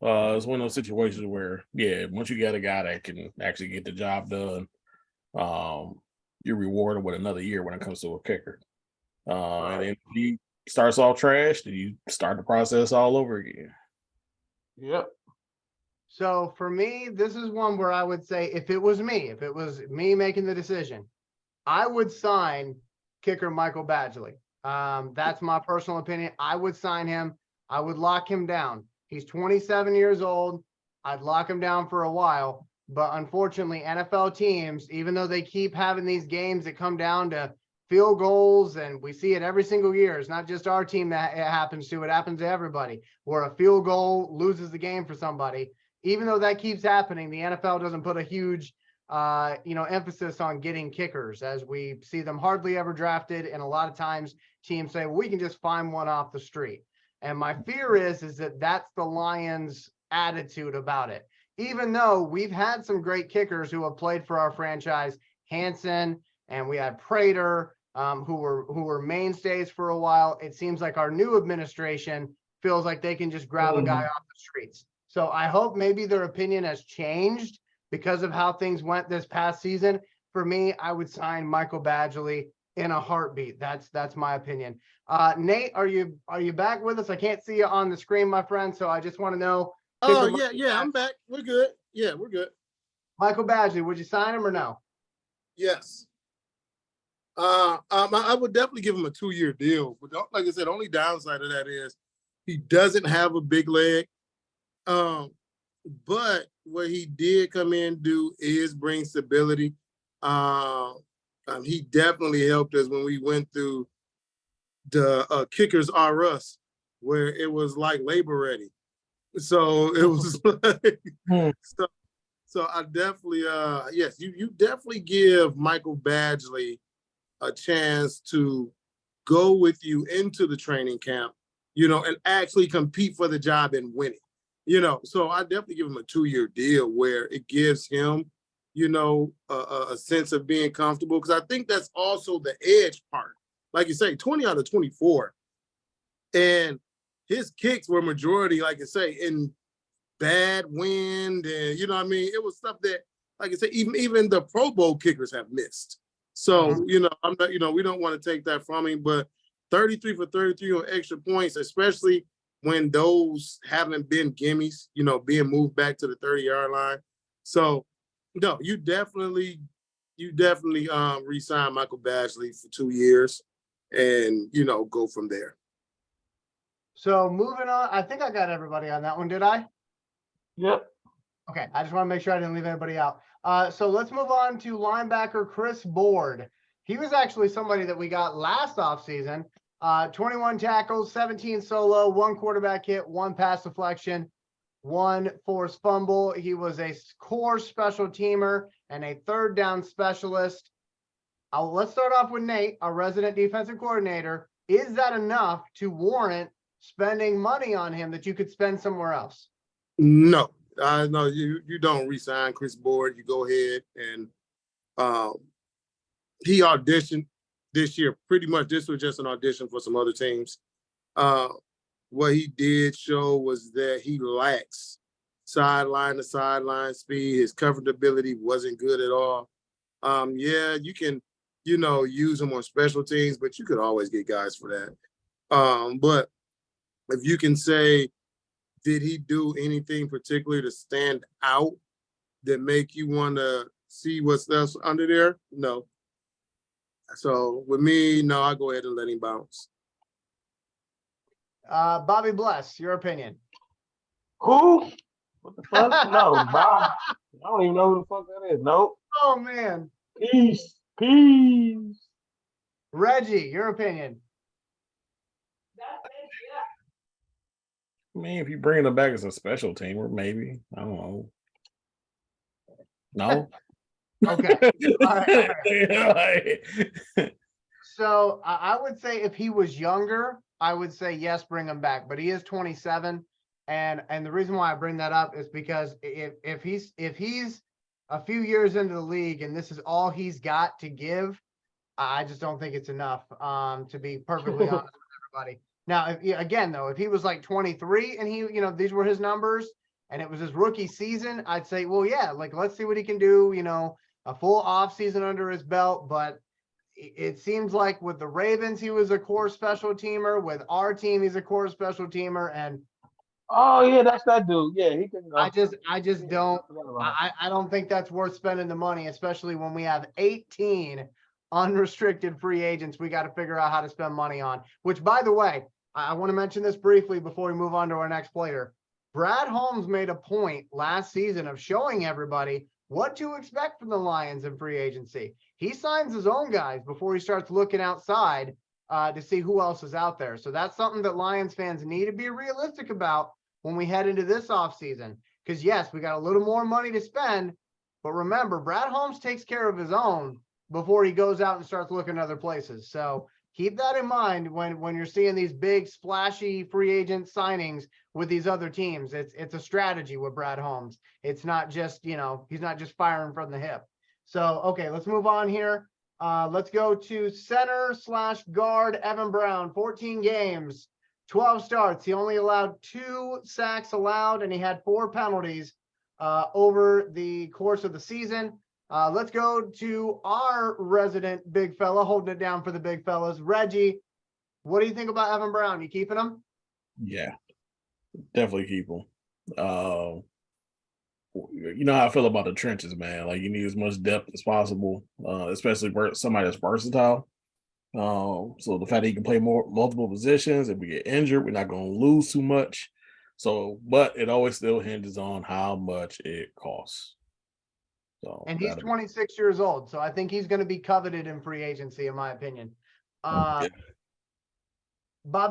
it's one of those situations where, yeah, once you got a guy that can actually get the job done, you're rewarded with another year when it comes to a kicker. And then if he starts off trash, then you start the process all over again. yep. So for me, this is one where I would say if it was me making the decision, I would sign kicker Michael Badgley. That's my personal opinion. I would sign him. I would lock him down. He's 27 years old. I'd lock him down for a while. But unfortunately, NFL teams, even though they keep having these games that come down to field goals, and we see it every single year. It's not just our team that it happens to. It happens to everybody, where a field goal loses the game for somebody. Even though that keeps happening, the NFL doesn't put a huge emphasis on getting kickers, as we see them hardly ever drafted. And a lot of times teams say, well, we can just find one off the street. And my fear is that that's the Lions' attitude about it. Even though we've had some great kickers who have played for our franchise, Hansen, and we had Prater, who were mainstays for a while. It seems like our new administration feels like they can just grab a guy off the streets. So I hope maybe their opinion has changed because of how things went this past season. For me, I would sign Michael Badgley in a heartbeat. That's my opinion. Nate, are you back with us? I can't see you on the screen, my friend. So I just want to know. Oh, yeah, I'm back. We're good. Yeah, we're good. Michael Badgley, would you sign him or no? Yes. I would definitely give him a 2-year deal. But like I said, the only downside of that is he doesn't have a big leg. But what he did come in and do is bring stability. He definitely helped us when we went through the Kickers R Us, where it was like labor ready. So it was like, so I definitely, yes, you definitely give Michael Badgley a chance to go with you into the training camp, and actually compete for the job and win it. So I definitely give him a 2-year deal where it gives him, a sense of being comfortable. Because I think that's also the edge part. Like you say, 20 out of 24. And his kicks were majority, like I say, in bad wind. And, it was stuff that, like I say, even the Pro Bowl kickers have missed. So, I'm not, we don't want to take that from him. But 33 for 33 on extra points, especially when those haven't been gimmies, being moved back to the 30-yard line. So, no, you definitely re-sign Michael Badgley for 2 years and, go from there. So moving on, I think I got everybody on that one. Did I? Yep. Okay. I just want to make sure I didn't leave anybody out. So let's move on to linebacker Chris Board. He was actually somebody that we got last offseason. 21 tackles, 17 solo, 1 quarterback hit, 1 pass deflection, 1 forced fumble. He was a core special teamer and a 3rd down specialist. Let's start off with Nate, our resident defensive coordinator. Is that enough to warrant spending money on him that you could spend somewhere else? No, no, you don't re-sign Chris Board. You go ahead and he auditioned this year. Pretty much this was just an audition for some other teams. What he did show was that he lacks sideline to sideline speed. His comfortability wasn't good at all. Yeah, you can, use him on special teams, but you could always get guys for that. But if you can say, did he do anything particular to stand out that make you want to see what's else under there? No. So with me, no, I go ahead and let him bounce. Bobby Bless, your opinion. Who? What the fuck? No, Bob. I don't even know who the fuck that is. Nope. Oh man. Peace. Reggie, your opinion. I mean, if you bring them back as a special teamer, maybe. I don't know. No. Okay. All right. So I would say if he was younger, I would say yes, bring him back. But he is 27, and the reason why I bring that up is because if he's a few years into the league and this is all he's got to give, I just don't think it's enough. To be perfectly honest with everybody. Now, again though, if he was like 23 and he, these were his numbers and it was his rookie season, I'd say, well, yeah, like let's see what he can do. A full off season under his belt, but it seems like with the Ravens, he was a core special teamer. With our team, he's a core special teamer. And oh yeah, that's that dude. Yeah, he can go. I just don't. I don't think that's worth spending the money, especially when we have 18 unrestricted free agents. We got to figure out how to spend money on. Which, by the way, I want to mention this briefly before we move on to our next player. Brad Holmes made a point last season of showing everybody what to expect from the Lions in free agency. He signs his own guys before he starts looking outside to see who else is out there. So that's something that Lions fans need to be realistic about when we head into this offseason. Because, yes, we got a little more money to spend, but remember, Brad Holmes takes care of his own before he goes out and starts looking other places. So keep that in mind when you're seeing these big, splashy free agent signings with these other teams. It's a strategy with Brad Holmes. It's not just, he's not just firing from the hip. So, okay, let's move on here. Let's go to center/guard Evan Brown, 14 games, 12 starts. He only allowed 2 sacks allowed, and he had 4 penalties over the course of the season. Let's go to our resident big fella, holding it down for the big fellas. Reggie, what do you think about Evan Brown? You keeping him? Yeah, definitely keep him. You know how I feel about the trenches, man. Like you need as much depth as possible, especially somebody that's versatile. So the fact that he can play multiple positions, if we get injured, we're not going to lose too much. So, but it always still hinges on how much it costs. So, and he's 26 years old, so I think he's going to be coveted in free agency, in my opinion. Bobby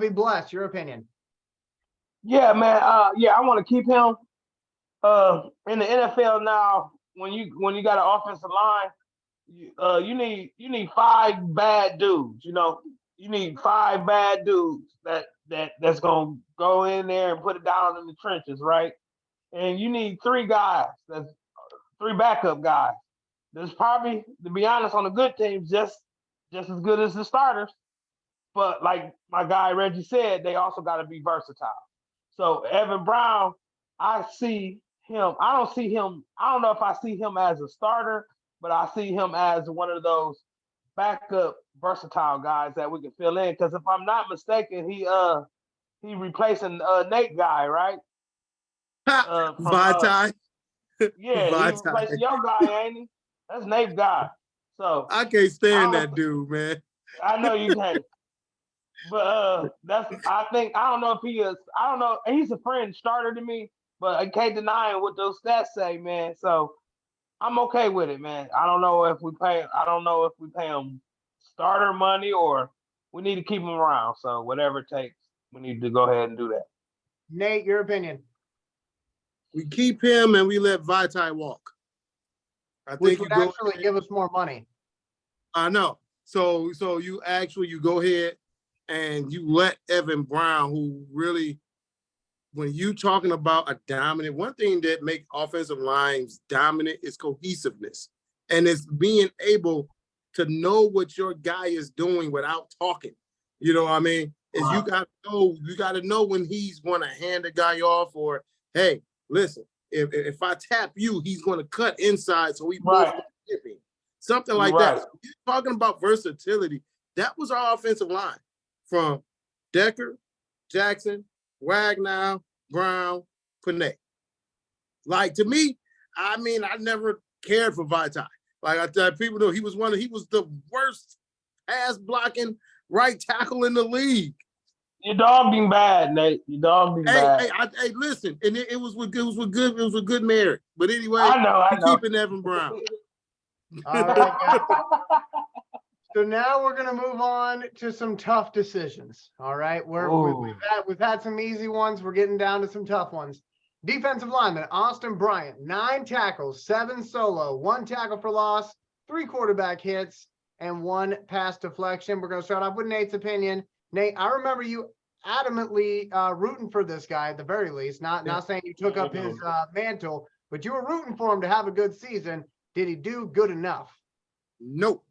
Bless, your opinion? Yeah, man. Yeah, I want to keep him. In the NFL now, when you got an offensive line, you need 5 bad dudes. You need 5 bad dudes that's gonna go in there and put it down in the trenches, right? And you need 3 guys. That's 3 backup guys. There's probably, to be honest, on the good teams, just as good as the starters. But like my guy Reggie said, they also got to be versatile. So Evan Brown, I see him. I don't know if I see him as a starter, but I see him as one of those backup versatile guys that we can fill in. Because if I'm not mistaken, he replacing Nate guy, right? Vitae. Yeah, he replacing your guy, ain't he? That's Nate guy. So I can't stand that dude, man. I know you can't. But I don't know if he is. I don't know. He's a fringe starter to me, but I can't deny what those stats say, man. So I'm okay with it, man. I don't know if we pay him starter money or we need to keep him around. So whatever it takes, we need to go ahead and do that. Nate, your opinion? We keep him and we let Vitae walk. Which would actually give us more money. I know. So you go ahead and you let Evan Brown, who really, when you talking about a dominant, one thing that makes offensive lines dominant is cohesiveness. And it's being able to know what your guy is doing without talking. You know what I mean? Is you got to know when he's going to hand the guy off, or, hey, listen, if I tap you, he's going to cut inside so he both tipping. Something like that. So you're talking about versatility. That was our offensive line from Decker, Jackson, Wagner, Brown, Panay. Like, to me, I mean, I never cared for Vitae. Like I tell people, know he was the worst pass blocking right tackle in the league. Your dog being bad, Nate. Your dog being bad. Hey, listen, and it was with good merit. But anyway, I know. Keeping Evan Brown. All right, guys. So now we're gonna move on to some tough decisions. All right, we've had some easy ones. We're getting down to some tough ones. Defensive lineman Austin Bryant, 9 tackles, 7 solo, 1 tackle for loss, 3 quarterback hits, and 1 pass deflection. We're gonna start off with Nate's opinion. Nate, I remember you adamantly rooting for this guy at the very least. Not saying you took up his mantle, but you were rooting for him to have a good season. Did he do good enough? Nope.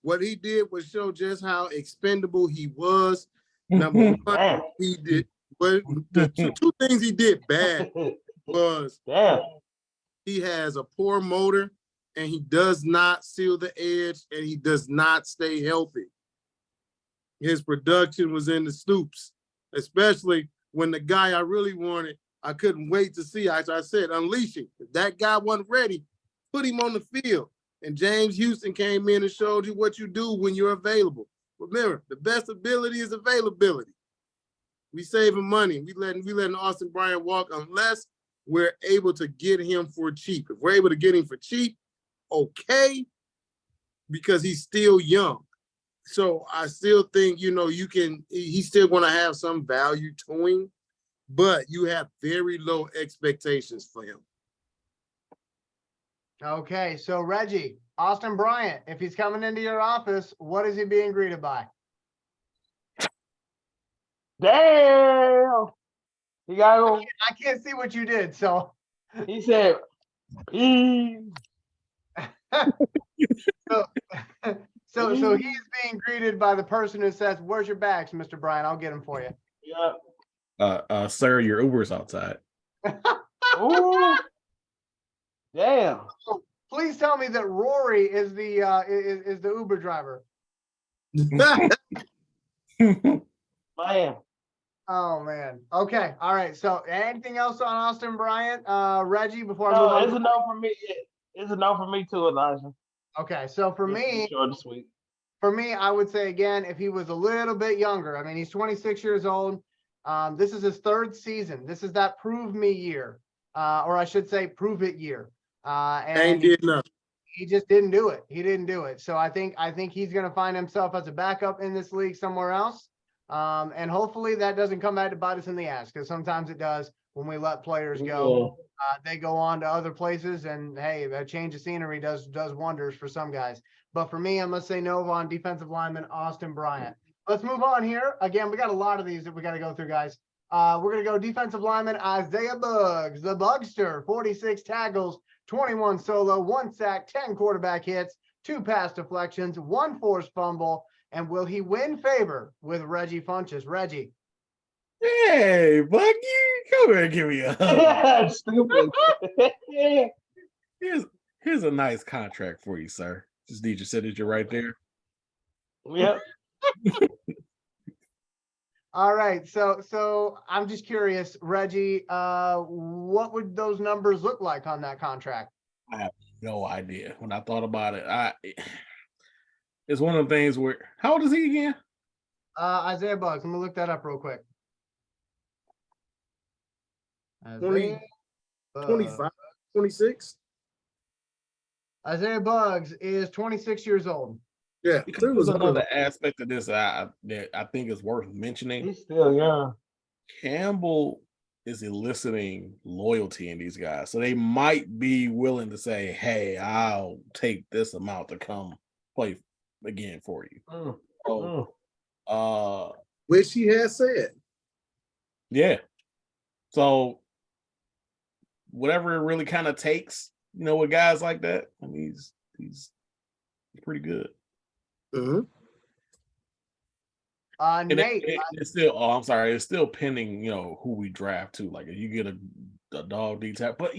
What he did was show just how expendable he was. Number one, he did, but the two things he did bad was he has a poor motor and he does not seal the edge and he does not stay healthy. His production was in the stoops, especially when the guy I really wanted, I couldn't wait to see. As I said, unleash him. If that guy wasn't ready, put him on the field. And James Houston came in and showed you what you do when you're available. Remember, the best ability is availability. We saving money. We letting Austin Bryant walk unless we're able to get him for cheap. If we're able to get him for cheap, okay, because he's still young. So I still think, he's still going to have some value to him, but you have very low expectations for him. Okay, so Reggie, Austin Bryant, if he's coming into your office, what is he being greeted by? Damn. He got to go. I can't see what you did, so. He said, peace. So he's being greeted by the person who says, "Where's your bags, Mr. Bryant? I'll get them for you." Yeah. Sir, your Uber's outside. Ooh. Damn. Please tell me that Rory is the Uber driver. Man. Oh man. Okay. All right. So anything else on Austin Bryant, Reggie? Before I No, move on. it's a no for me. It's a no for me too, Elijah. Okay. So for me, short and sweet. For me, I would say again, if he was a little bit younger. I mean, he's 26 years old. This is his 3rd season. This is that prove me year, or I should say, prove it year. And he just didn't do it. He didn't do it. So I think he's going to find himself as a backup in this league somewhere else. And hopefully that doesn't come back to bite us in the ass, because sometimes it does when we let players go. They go on to other places, and hey, a change of scenery does wonders for some guys. But for me, I must say no on defensive lineman Austin Bryant. Let's move on here. Again, we got a lot of these that we got to go through, guys. We're going to go defensive lineman Isaiah Buggs, the Bugster, 46 tackles, 21 solo, 1 sack, 10 quarterback hits, 2 pass deflections, 1 forced fumble. And will he win favor with Reggie Funches? Reggie. Hey, Buggy, come here and give me a hug. Stupid. Here's a nice contract for you, sir. Just need your signature right there. Yep. All right. So I'm just curious, Reggie, what would those numbers look like on that contract? I have no idea. When I thought about it, it's one of the things where, how old is he again? Isaiah Buggs. Let me look that up real quick. 25, 26. Isaiah Buggs is 26 years old. Yeah, there's another aspect of this that I think is worth mentioning. He's still young. Campbell is eliciting loyalty in these guys, so they might be willing to say, "Hey, I'll take this amount to come play again for you." Which he has said. Yeah. So whatever it really kind of takes, with guys like that, I mean, he's pretty good. Mm-hmm. Nate, it's still. Oh, I'm sorry. It's still pending. Who we draft to. Like if you get a dog D type, but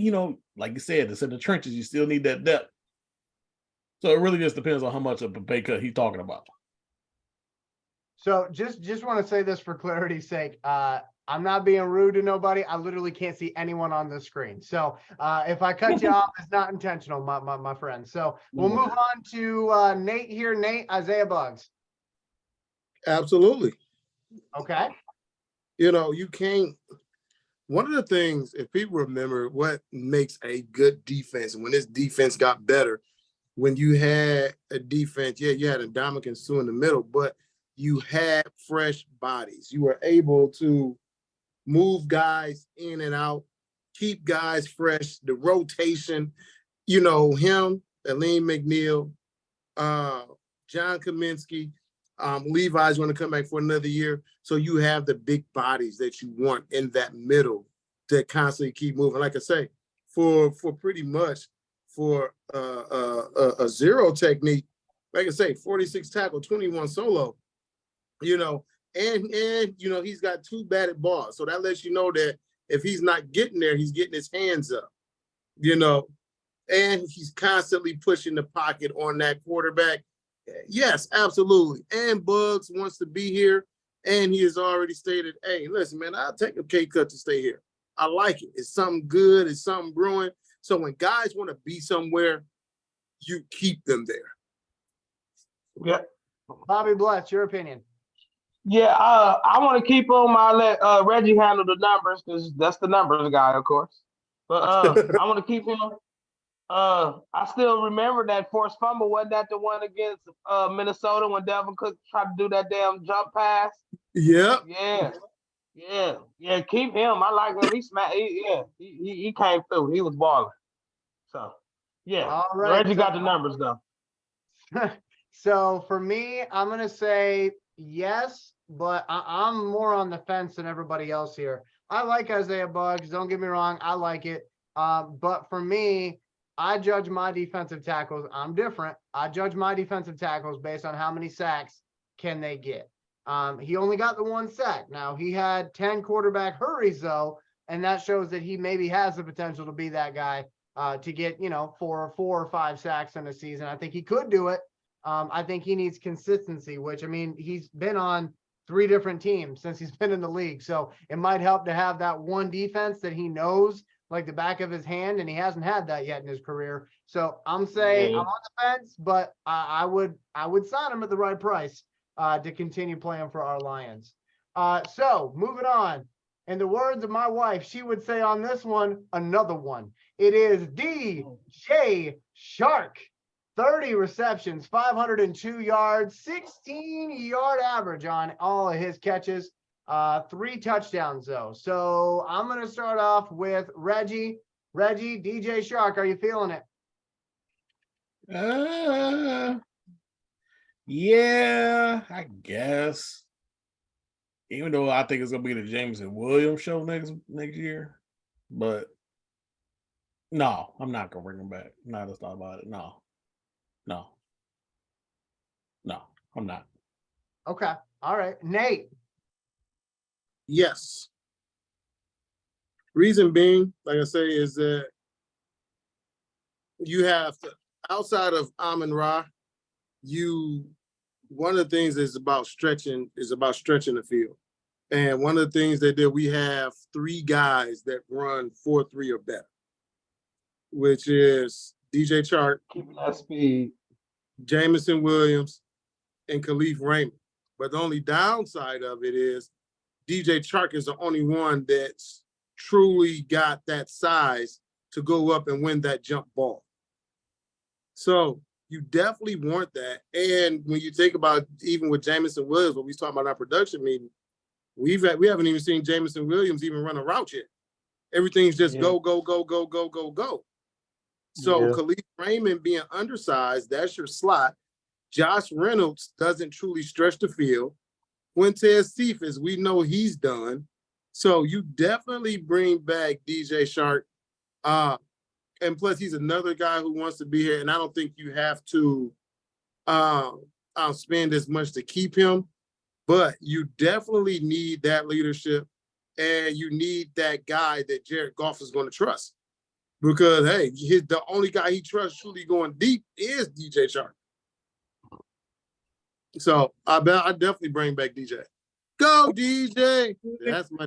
like you said, it's in the trenches. You still need that depth. So it really just depends on how much of a pay cut he's talking about. So just want to say this for clarity's sake. I'm not being rude to nobody. I literally can't see anyone on the screen. So if I cut you off, it's not intentional, my friend. So we'll move on to Nate here. Nate, Isaiah Buggs. Absolutely. Okay. You can't. One of the things, if people remember what makes a good defense, and when this defense got better, when you had a defense, yeah, you had a Dominican Sue in the middle, but you had fresh bodies. You were able to move guys in and out, keep guys fresh, the rotation, you know, him, Elaine McNeil, John Kaminsky, Levi's going to come back for another year. So you have the big bodies that you want in that middle to constantly keep moving. Like I say, for pretty much for a zero technique, like I say, 46 tackle, 21 solo, you know, and you know, he's got 2 batted balls. So that lets you know that if he's not getting there, he's getting his hands up, you know, and he's constantly pushing the pocket on that quarterback. Yes, absolutely. And Bugs wants to be here. And he has already stated, hey, listen, man, I'll take a pay cut to stay here. I like it. It's something good. It's something brewing. So when guys want to be somewhere, you keep them there. Yeah. Bobby Bless, your opinion. Yeah, I want to keep him. I let Reggie handle the numbers because that's the numbers guy, of course. But I want to keep him. I still remember that forced fumble. Wasn't that the one against Minnesota when Devin Cook tried to do that damn jump pass? Yep. Yeah. Keep him. I like him. He came through. He was balling. So yeah. All right. Reggie got the numbers though. So for me, I'm gonna say yes, but I'm more on the fence than everybody else here. I like Isaiah Bugs. Don't get me wrong. I like it. But for me, I judge my defensive tackles. I'm different. I judge my defensive tackles based on how many sacks can they get. He only got the 1 sack. Now, he had 10 quarterback hurries, though, and that shows that he maybe has the potential to be that guy to get, you know, 4 or 5 sacks in a season. I think he could do it. I think he needs consistency, which, I mean, he's been on 3 different teams since he's been in the league. So it might help to have that one defense that he knows like the back of his hand, and he hasn't had that yet in his career. So I'm saying I'm on the fence, but I would sign him at the right price to continue playing for our Lions. So moving on. In the words of my wife, she would say on this one, another one. It is DJ Shark. 30 receptions, 502 yards, 16-yard average on all of his catches. 3 touchdowns though. So I'm going to start off with Reggie. Reggie, DJ Shark, are you feeling it? Yeah, I guess. Even though I think it's gonna be the Jameson Williams show next year, but no, I'm not gonna bring him back. Not to thought about it. No, I'm not. Okay. All right. Nate. Yes. Reason being, like I say, is that you have to, outside of Amon Ra, one of the things is about stretching the field. And one of the things that we have 3 guys that run 4.3 or better, which is DJ Chark, keeping that speed, Jameson Williams, and Khalif Raymond. But the only downside of it is DJ Chark is the only one that's truly got that size to go up and win that jump ball. So you definitely want that. And when you think about even with Jameson Williams, what we was talking about in our production meeting, we haven't even seen Jameson Williams even run a route yet. Everything's just go. So Khalif Raymond being undersized, that's your slot. Josh Reynolds doesn't truly stretch the field. Quintez Cephas, we know he's done. So you definitely bring back DJ Shark. And plus, he's another guy who wants to be here. And I don't think you have to spend as much to keep him. But you definitely need that leadership. And you need that guy that Jared Goff is going to trust. Because, hey, the only guy he trusts truly going deep is DJ Shark. So I definitely bring back DJ. Go, DJ. That's my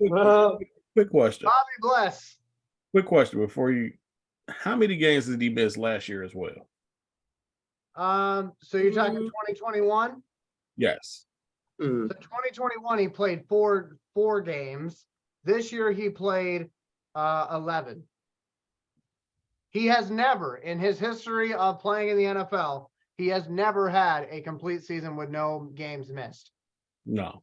quick question. Bobby Bless. Quick question before you. How many games did he miss last year as well? So you're talking 2021? Yes. So 2021, he played four games. This year he played 11. He has never, in his history of playing in the NFL, he has never had a complete season with no games missed. No.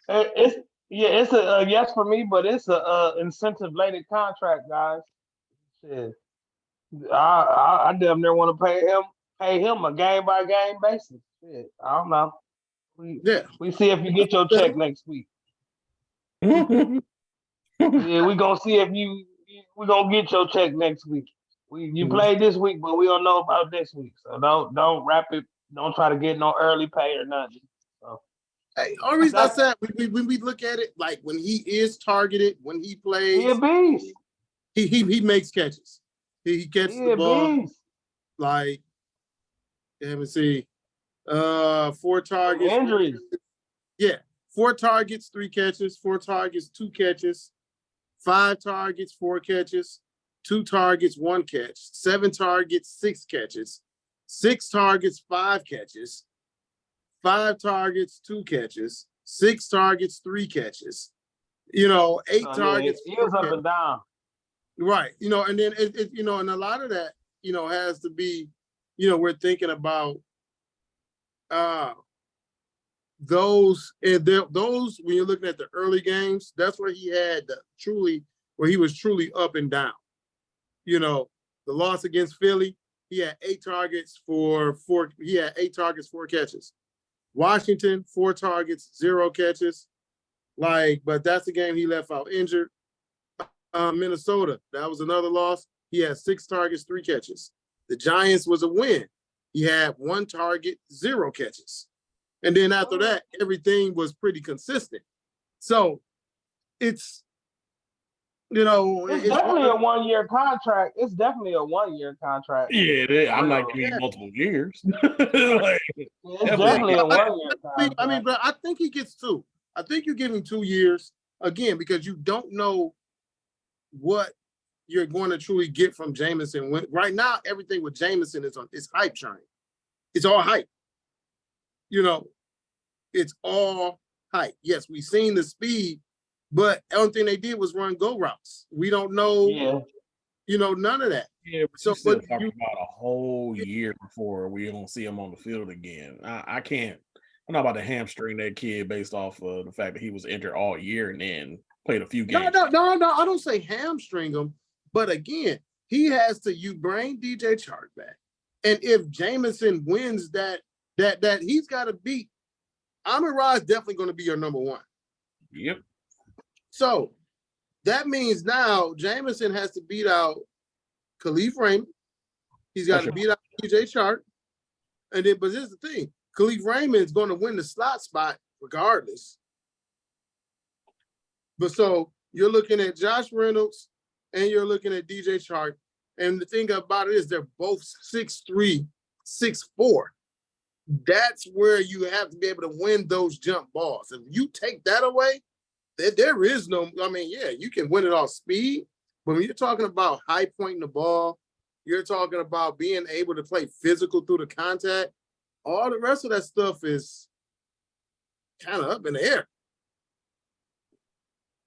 It's a yes for me, but it's a incentive laden contract, guys. Shit. I damn near want to pay him a game by game basis. Shit, I don't know. Yeah. We see if you get your check next week. Yeah, we gonna see if we gonna get your check next week. You played this week, but we don't know about this week. So don't wrap it. Don't try to get no early pay or nothing. So, Hey, only reason I said when we look at it, like when he is targeted, when he plays, he a beast. he makes catches. He catches He the a ball. beast. Like, let me see, 4 targets. Injuries. Yeah, 4 targets, 3 catches. 4 targets, 2 catches. 5 targets, 4 catches. 2 targets, 1 catch. 7 targets, 6 catches. 6 targets, 5 catches. 5 targets, 2 catches. 6 targets, 3 catches. 8 targets. He was up and down. Right. And then and a lot of that, has to be, we're thinking about those when you're looking at the early games, that's where he had where he was truly up and down. The loss against Philly, he had 8 targets for 4 catches. Washington, 4 targets, 0 catches. But that's the game he left out injured. Minnesota, that was another loss. He had 6 targets, 3 catches. The Giants was a win. He had 1 target, 0 catches. And then after that, everything was pretty consistent. So it's, it's definitely a 1-year contract. It's definitely a 1-year contract. Yeah, I'm not giving you multiple years. It's definitely a 1-year contract. But I think he gets 2. I think you give him 2 years again, because you don't know what you're going to truly get from Jameson. Right now, everything with Jameson is hype train. It's all hype. It's all hype. Yes, we've seen the speed, but the only thing they did was run go routes. We don't know, none of that. Yeah, but you're still talking about a whole year before we don't see him on the field again. I can't. I'm not about to hamstring that kid based off of the fact that he was injured all year and then played a few games. No. I don't say hamstring him, but again, he has to. You bring DJ Chark back, and if Jameson wins that he's got to beat. Amon-Ra is definitely going to be your number 1. Yep. So that means now Jameson has to beat out Khalif Raymond. He's got to beat out DJ Chark. And then, but here's the thing: Khalif Raymond is going to win the slot spot regardless. But so you're looking at Josh Reynolds and you're looking at DJ Chark. And the thing about it is they're both 6'3", 6'4". That's where you have to be able to win those jump balls. If you take that away, there is no, you can win it off speed, but when you're talking about high pointing the ball, you're talking about being able to play physical through the contact, all the rest of that stuff is kind of up in the air.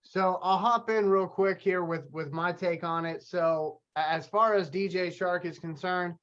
So I'll hop in real quick here with my take on it. So as far as DJ Chark is concerned,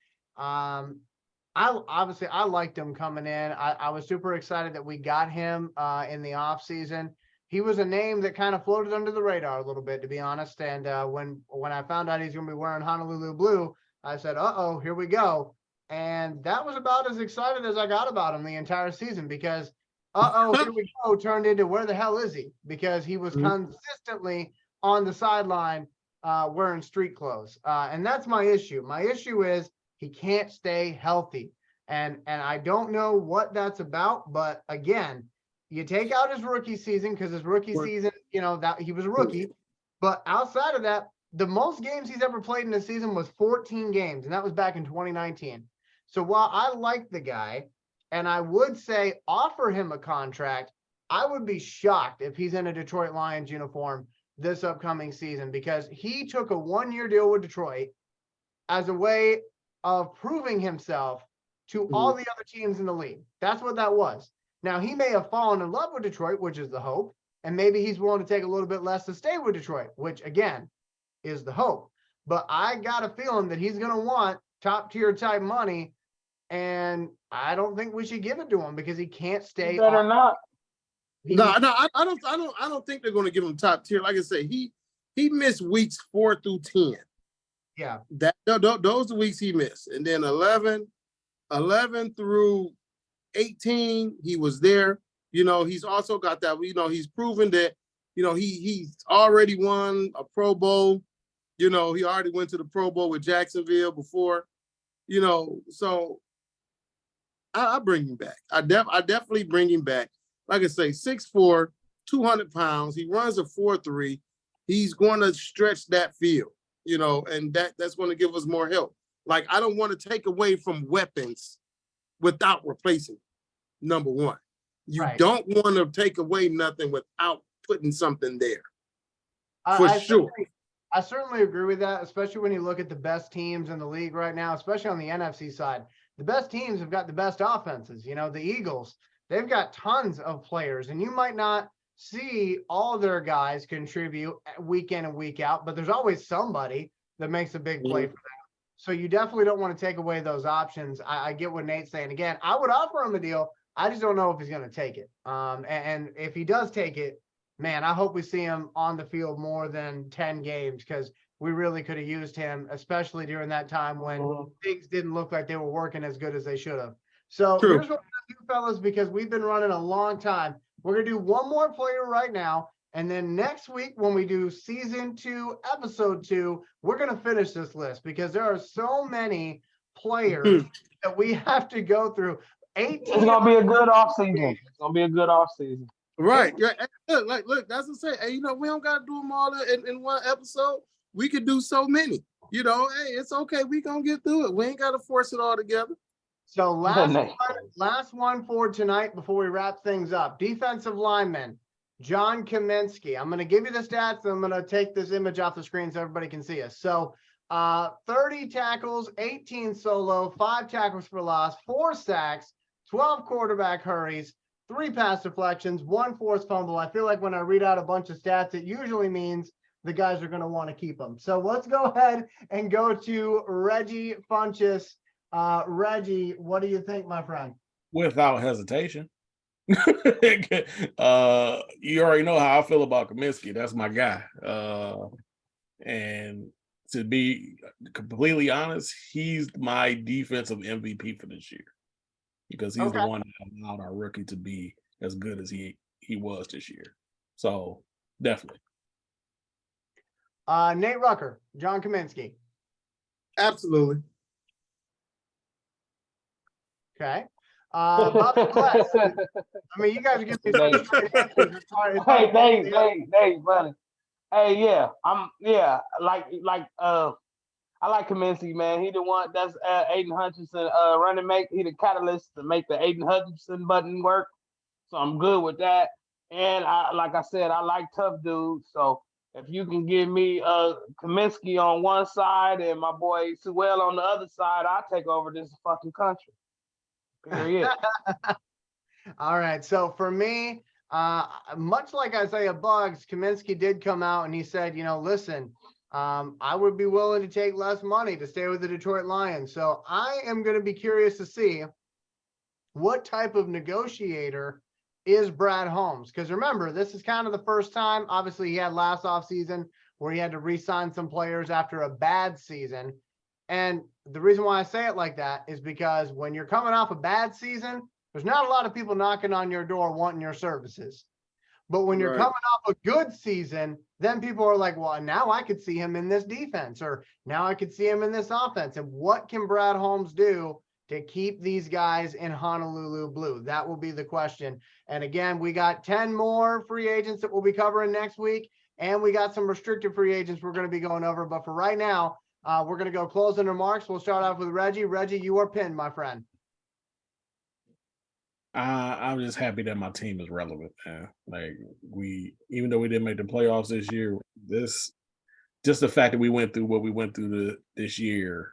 I liked him coming in. I was super excited that we got him in the offseason. He was a name that kind of floated under the radar a little bit, to be honest. And when I found out he's going to be wearing Honolulu blue, I said, uh-oh, here we go. And that was about as excited as I got about him the entire season, because here we go turned into where the hell is he? Because he was consistently on the sideline wearing street clothes. And that's my issue. My issue is he can't stay healthy. And I don't know what that's about, but again, you take out his rookie season, because his rookie season, that he was a rookie. But outside of that, the most games he's ever played in a season was 14 games, and that was back in 2019. So while I like the guy, and I would say offer him a contract, I would be shocked if he's in a Detroit Lions uniform this upcoming season, because he took a 1-year deal with Detroit as a way of proving himself to all the other teams in the league. That's what that was. Now, he may have fallen in love with Detroit, which is the hope, and maybe he's willing to take a little bit less to stay with Detroit, which again is the hope. But I got a feeling that he's going to want top tier type money, and I don't think we should give it to him because he can't stay. Better not. No, I don't think they're going to give him top tier. Like I said, he missed weeks 4 through 10. Yeah, those are weeks he missed, and then 11 through 18, he was there. He's also got that. He's proven that. He's already won a Pro Bowl. He already went to the Pro Bowl with Jacksonville before. So I bring him back. I definitely bring him back. Like I say, 6'4", 200 pounds. He runs a 4.3. He's going to stretch that field, and that's going to give us more help. Like, I don't want to take away from weapons without replacing, number one. You don't want to take away nothing without putting something there. Sure. I certainly agree with that, especially when you look at the best teams in the league right now, especially on the NFC side. The best teams have got the best offenses. The Eagles, they've got tons of players, and you might not see all their guys contribute week in and week out, but there's always somebody that makes a big play for them. So you definitely don't want to take away those options. I get what Nate's saying. Again, I would offer him a deal. I just don't know if he's going to take it. And if he does take it, man, I hope we see him on the field more than 10 games, because we really could have used him, especially during that time when things didn't look like they were working as good as they should have. So here's what we're going to do, fellas, because we've been running a long time. We're going to do one more player right now. And then next week, when we do season 2, episode 2, we're going to finish this list because there are so many players that we have to go through. 18. It's going to be a good offseason. It's going to be a good offseason. Right. Yeah. Look, that's what I say. Hey, we don't got to do them all in one episode. We could do so many. Hey, it's okay. We going to get through it. We ain't got to force it all together. So last one for tonight before we wrap things up. Defensive lineman, John Kaminsky. I'm going to give you the stats, and I'm going to take this image off the screen so everybody can see us. So 30 tackles, 18 solo, 5 tackles for loss, 4 sacks, 12 quarterback hurries, 3 pass deflections, 1 forced fumble. I feel like when I read out a bunch of stats, it usually means the guys are going to want to keep them. So let's go ahead and go to Reggie Funchess. Reggie, what do you think, my friend? Without hesitation. You already know how I feel about Kaminsky. That's my guy. And to be completely honest, he's my defensive MVP for this year, because he's the one that allowed our rookie to be as good as he was this year. So definitely. Nate Rucker, John Kaminsky. Absolutely. Okay. Bobby Glass. I mean, you guys are giving me some straight answers. Hey, buddy. Hey, yeah, I like Kaminsky, man. He the one that's Aiden Hutchinson running mate. He the catalyst to make the Aiden Hutchinson button work. So I'm good with that. And like I said, I like tough dudes. So if you can give me Kaminsky on one side and my boy Sewell on the other side, I'll take over this fucking country. Period. All right. So for me, much like Isaiah Buggs, Kaminsky did come out and he said, listen, I would be willing to take less money to stay with the Detroit Lions. So I am going to be curious to see what type of negotiator is Brad Holmes. Because remember, this is kind of the first time, obviously he had last offseason where he had to re-sign some players after a bad season. And the reason why I say it like that is because when you're coming off a bad season, there's not a lot of people knocking on your door wanting your services. But when you're coming off a good season, then people are like, well, now I could see him in this defense, or now I could see him in this offense. And what can Brad Holmes do to keep these guys in Honolulu blue? That will be the question. And again, we got 10 more free agents that we'll be covering next week. And we got some restricted free agents we're going to be going over. But for right now, we're going to go closing remarks. We'll start off with Reggie. Reggie, you are pinned, my friend. I'm just happy that my team is relevant, man. Like, even though we didn't make the playoffs this year, just the fact that we went through what we went through this year,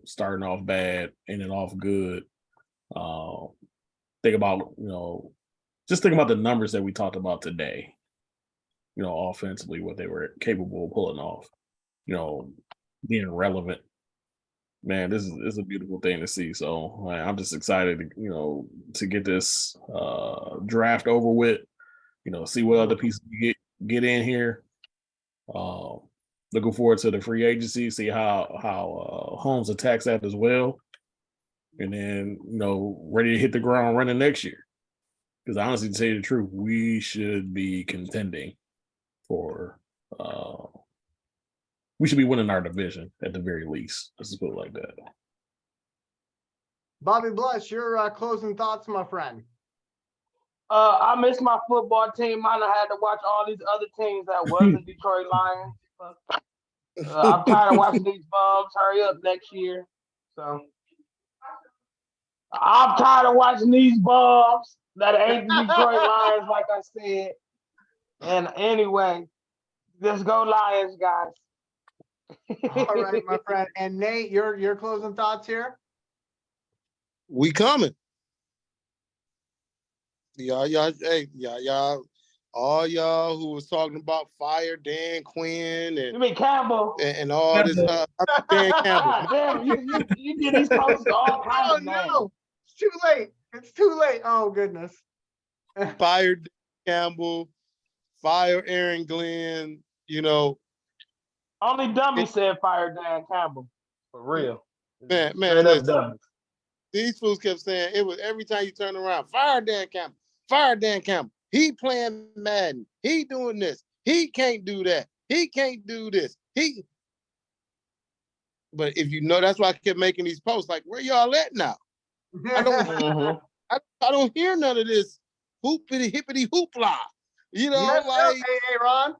starting off bad, ending off good. Think about, just think about the numbers that we talked about today. You know, offensively, what they were capable of pulling off. You know, being relevant. Man, this is a beautiful thing to see. So I'm just excited, to get this draft over with. You know, see what other pieces we get in here. Looking forward to the free agency, see how Holmes attacks that as well, and then ready to hit the ground running next year. Because honestly, to tell you the truth, we should be contending for. We should be winning our division at the very least. Let's just put it like that. Bobby Bless, your closing thoughts, my friend. I miss my football team. I done had to watch all these other teams that wasn't Detroit Lions. I'm tired of watching these bums. Hurry up next year. So I'm tired of watching these bums that ain't the Detroit Lions, like I said. And anyway, let's go Lions, guys. All right, my friend. And Nate, your closing thoughts here? We coming. Y'all, all y'all who was talking about fire Dan Quinn You mean Campbell? and all this Dan Campbell. Damn, you get these posts all kinds of names. No, it's too late. It's too late. Oh goodness. Fire Dan Campbell, fire Aaron Glenn, Only dummy said fire Dan Campbell. For real. Man, listen, these fools kept saying it was every time you turn around, fire Dan Campbell, fire Dan Campbell. He playing Madden. He doing this. He can't do that. He can't do this. But if that's why I kept making these posts. Like, where y'all at now? I don't hear none of this hoopity hippity hoopla. Hey Ron.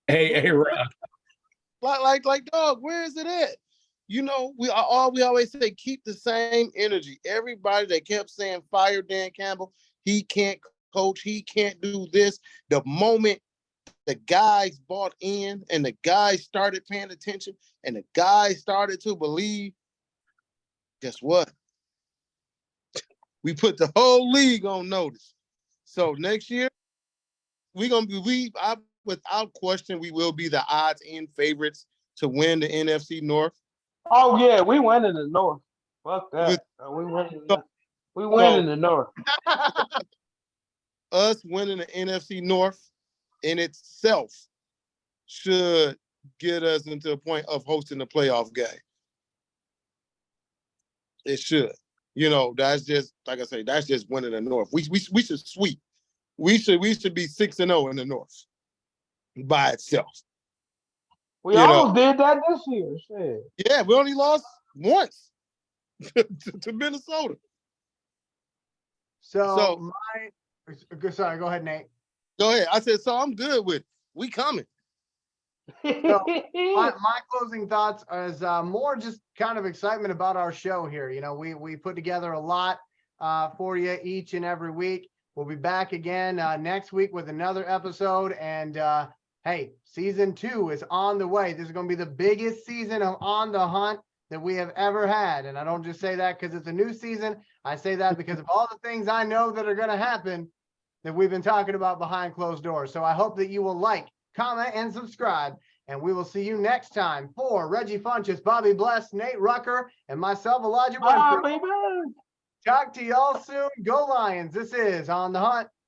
Hey Ron. Like dog, where is it at? We always say keep the same energy. Everybody that kept saying fire Dan Campbell, he can't coach, he can't do this. The moment the guys bought in and the guys started paying attention and the guys started to believe, guess what? We put the whole league on notice. So next year, without question, we will be the odds-in favorites to win the NFC North. Oh yeah, we win in the North. Fuck that. We win in the North. Us winning the NFC North in itself should get us into a point of hosting the playoff game. It should. That's just, like I say, that's just winning the North. We should sweep. We should be 6-0 in the North by itself. We almost did that this year. Shit. Yeah, we only lost once to Minnesota. Sorry, go ahead, Nate. Go ahead. I said, so I'm good with it. We coming. So my closing thoughts is more just kind of excitement about our show here. We put together a lot for you each and every week. We'll be back again next week with another episode. And hey, season 2 is on the way. This is going to be the biggest season of On the Hunt that we have ever had. And I don't just say that because it's a new season. I say that because of all the things I know that are going to happen that we've been talking about behind closed doors. So I hope that you will like, comment, and subscribe. And we will see you next time. For Reggie Funches, Bobby Bless, Nate Rucker, and myself, Elijah Winfrey. Talk to y'all soon. Go Lions. This is On the Hunt.